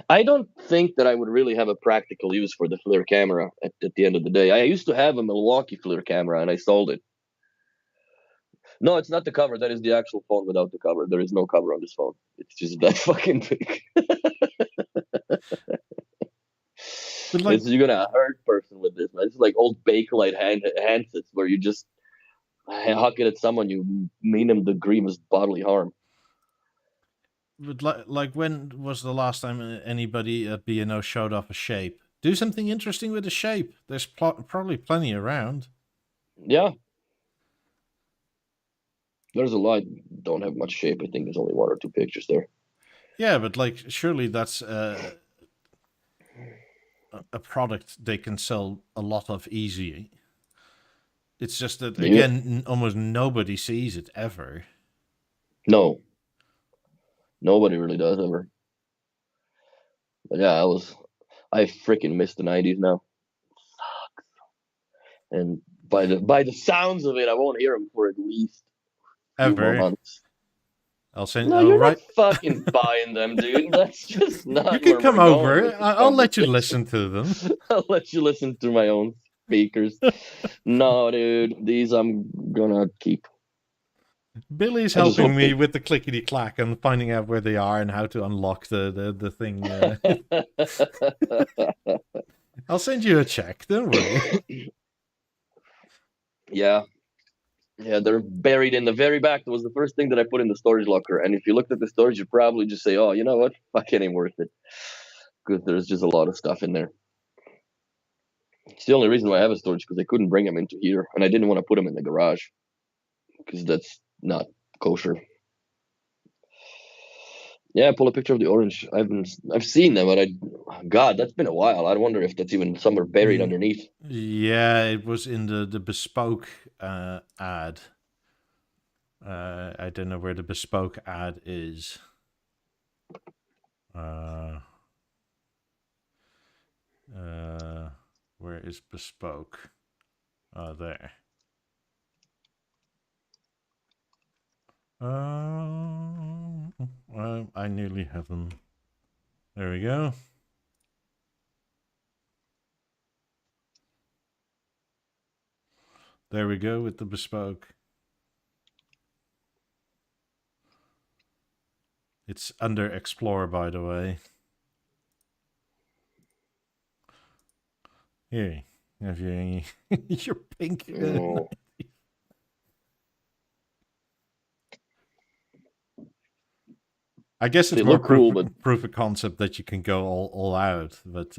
I don't think that I would really have a practical use for the flare camera at the end of the day. I used to have a Milwaukee flare camera and I sold it. No, it's not the cover. That is the actual phone without the cover. There is no cover on this phone. It's just that fucking big. But like, You're gonna hurt person with this, man. It's like old Bakelite handsets where you just huck it at someone, you mean them the grievous bodily harm. but like, when was the last time anybody at B&O showed off a shape? Do something interesting with the shape. There's probably plenty around. Yeah. There's a lot. Don't have much shape. I think there's only 1 or 2 pictures there. Yeah, but like, surely that's a product they can sell a lot of easy. It's just that, again, almost nobody sees it ever. No. Nobody really does ever. But yeah, I freaking miss the 90s now. Sucks. And by the sounds of it, I won't hear them for at least a few more months. I'll send. No, you're not fucking buying them, dude. That's just not. You can come over. I'll let you listen to them. I'll let you listen to my own speakers. No, dude, these I'm gonna keep. Billy's helping me with the clickety clack and finding out where they are and how to unlock the thing. I'll send you a check. Don't worry. Yeah, they're buried in the very back. That was the first thing that I put in the storage locker. And if you looked at the storage, you'd probably just say, "Oh, you know what? Fuck, it ain't worth it," because there's just a lot of stuff in there. It's the only reason why I have a storage, because I couldn't bring them into here, and I didn't want to put them in the garage because that's not kosher. Yeah, pull a picture of the orange. I've seen them, but God, that's been a while. I wonder if that's even somewhere buried underneath. Yeah, it was in the bespoke ad. I don't know where the bespoke ad is. Where is bespoke? Oh, there. I nearly have them. There we go. There we go with the bespoke. It's under Explore, by the way. Here, have your your pink. Oh. I guess it's more cool, but proof of concept that you can go all out. But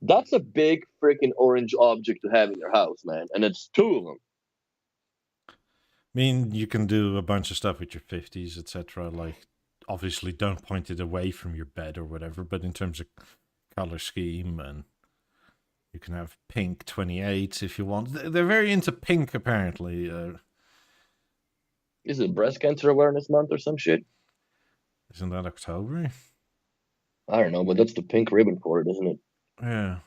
that's a big freaking orange object to have in your house, man, and it's 2 of them. I mean, you can do a bunch of stuff with your 50s, etc. Like, obviously, don't point it away from your bed or whatever. But in terms of color scheme, and you can have pink 28s if you want. They're very into pink, apparently. Is it Breast Cancer Awareness Month or some shit? Isn't that October? I don't know, but that's the pink ribbon for it, isn't it? Yeah.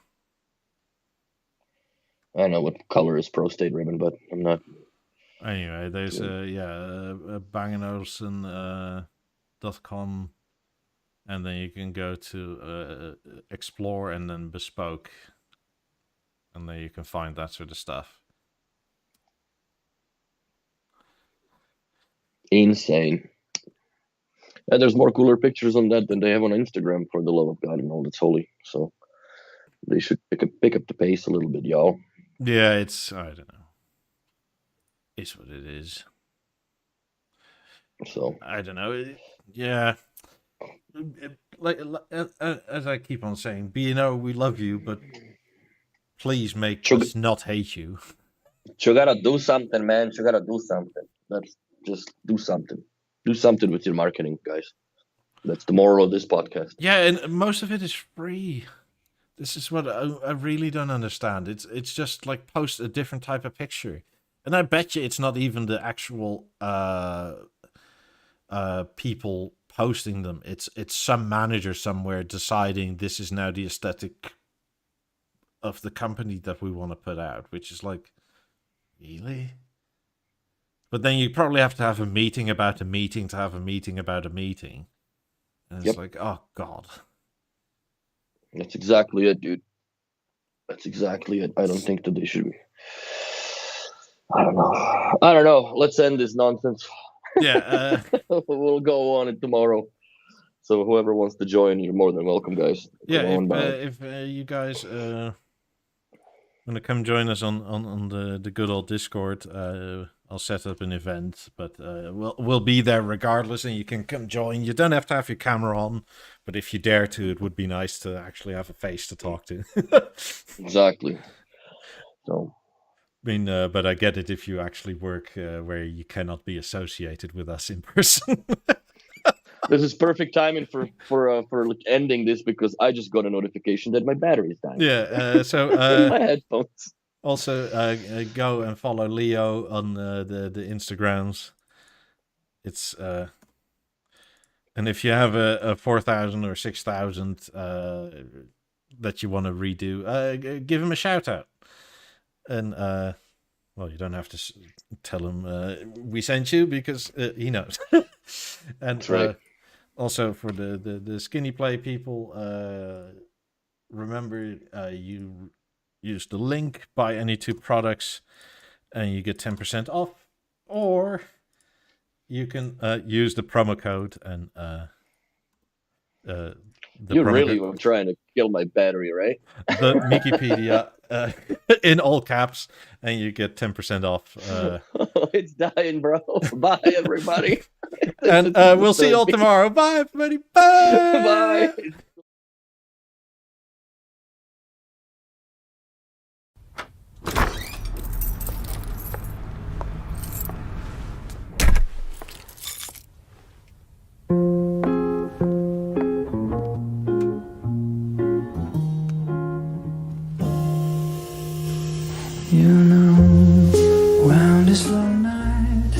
I don't know what color is prostate ribbon, but I'm not. Anyway, there's Bang & Olufsen.com, and then you can go to Explore and then Bespoke, and then you can find that sort of stuff. Insane. And there's more cooler pictures on that than they have on Instagram, for the love of God and all that's holy. So they should pick up the pace a little bit, y'all. Yeah, it's, I don't know. It's what it is. So I don't know. Yeah. Like as I keep on saying, B&O, we love you, but please make us not hate you. You gotta do something, man. You gotta do something. Just do something. Do something with your marketing, guys. That's the moral of this podcast. Yeah, and most of it is free. This is what I really don't understand. It's just like post a different type of picture. And I bet you it's not even the actual people posting them. It's some manager somewhere deciding this is now the aesthetic of the company that we want to put out, which is like, really? But then you probably have to have a meeting about a meeting to have a meeting about a meeting. And it's like, oh, God. That's exactly it, dude. That's exactly it. I don't think that they should be. I don't know. Let's end this nonsense. Yeah. We'll go on it tomorrow. So whoever wants to join, you're more than welcome, guys. Yeah, if you guys want to come join us on the good old Discord, I'll set up an event, but we'll be there regardless, and you can come join. You don't have to have your camera on, but if you dare to, it would be nice to actually have a face to talk to. Exactly. So, I mean, but I get it if you actually work where you cannot be associated with us in person. This is perfect timing for like ending this, because I just got a notification that my battery is dying. Yeah. So my headphones. Also, go and follow Leo on the Instagrams. It's and if you have a 4,000 or 6,000 that you want to redo, give him a shout out. And well, you don't have to tell him we sent you, because he knows. And That's right. Also for the skinny play people, remember you use the link, buy any 2 products, and you get 10% off. Or you can use the promo code and you really were trying to kill my battery, right? The Wikipedia in all caps, and you get 10% off. It's dying, bro. Bye, everybody. And we'll see you all tomorrow. Bye, everybody. Bye. Bye. You know, when this long night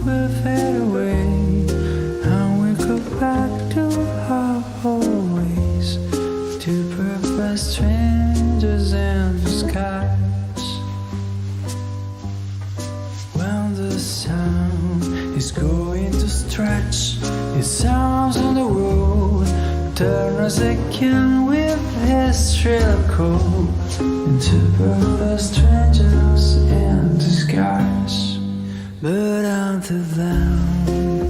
will fade away, and we go back to our old ways, two perfect strangers in the skies. When the sun is going to stretch its sounds on the road, turn us again with his shrill call into perfect strangers in disguise. But until then,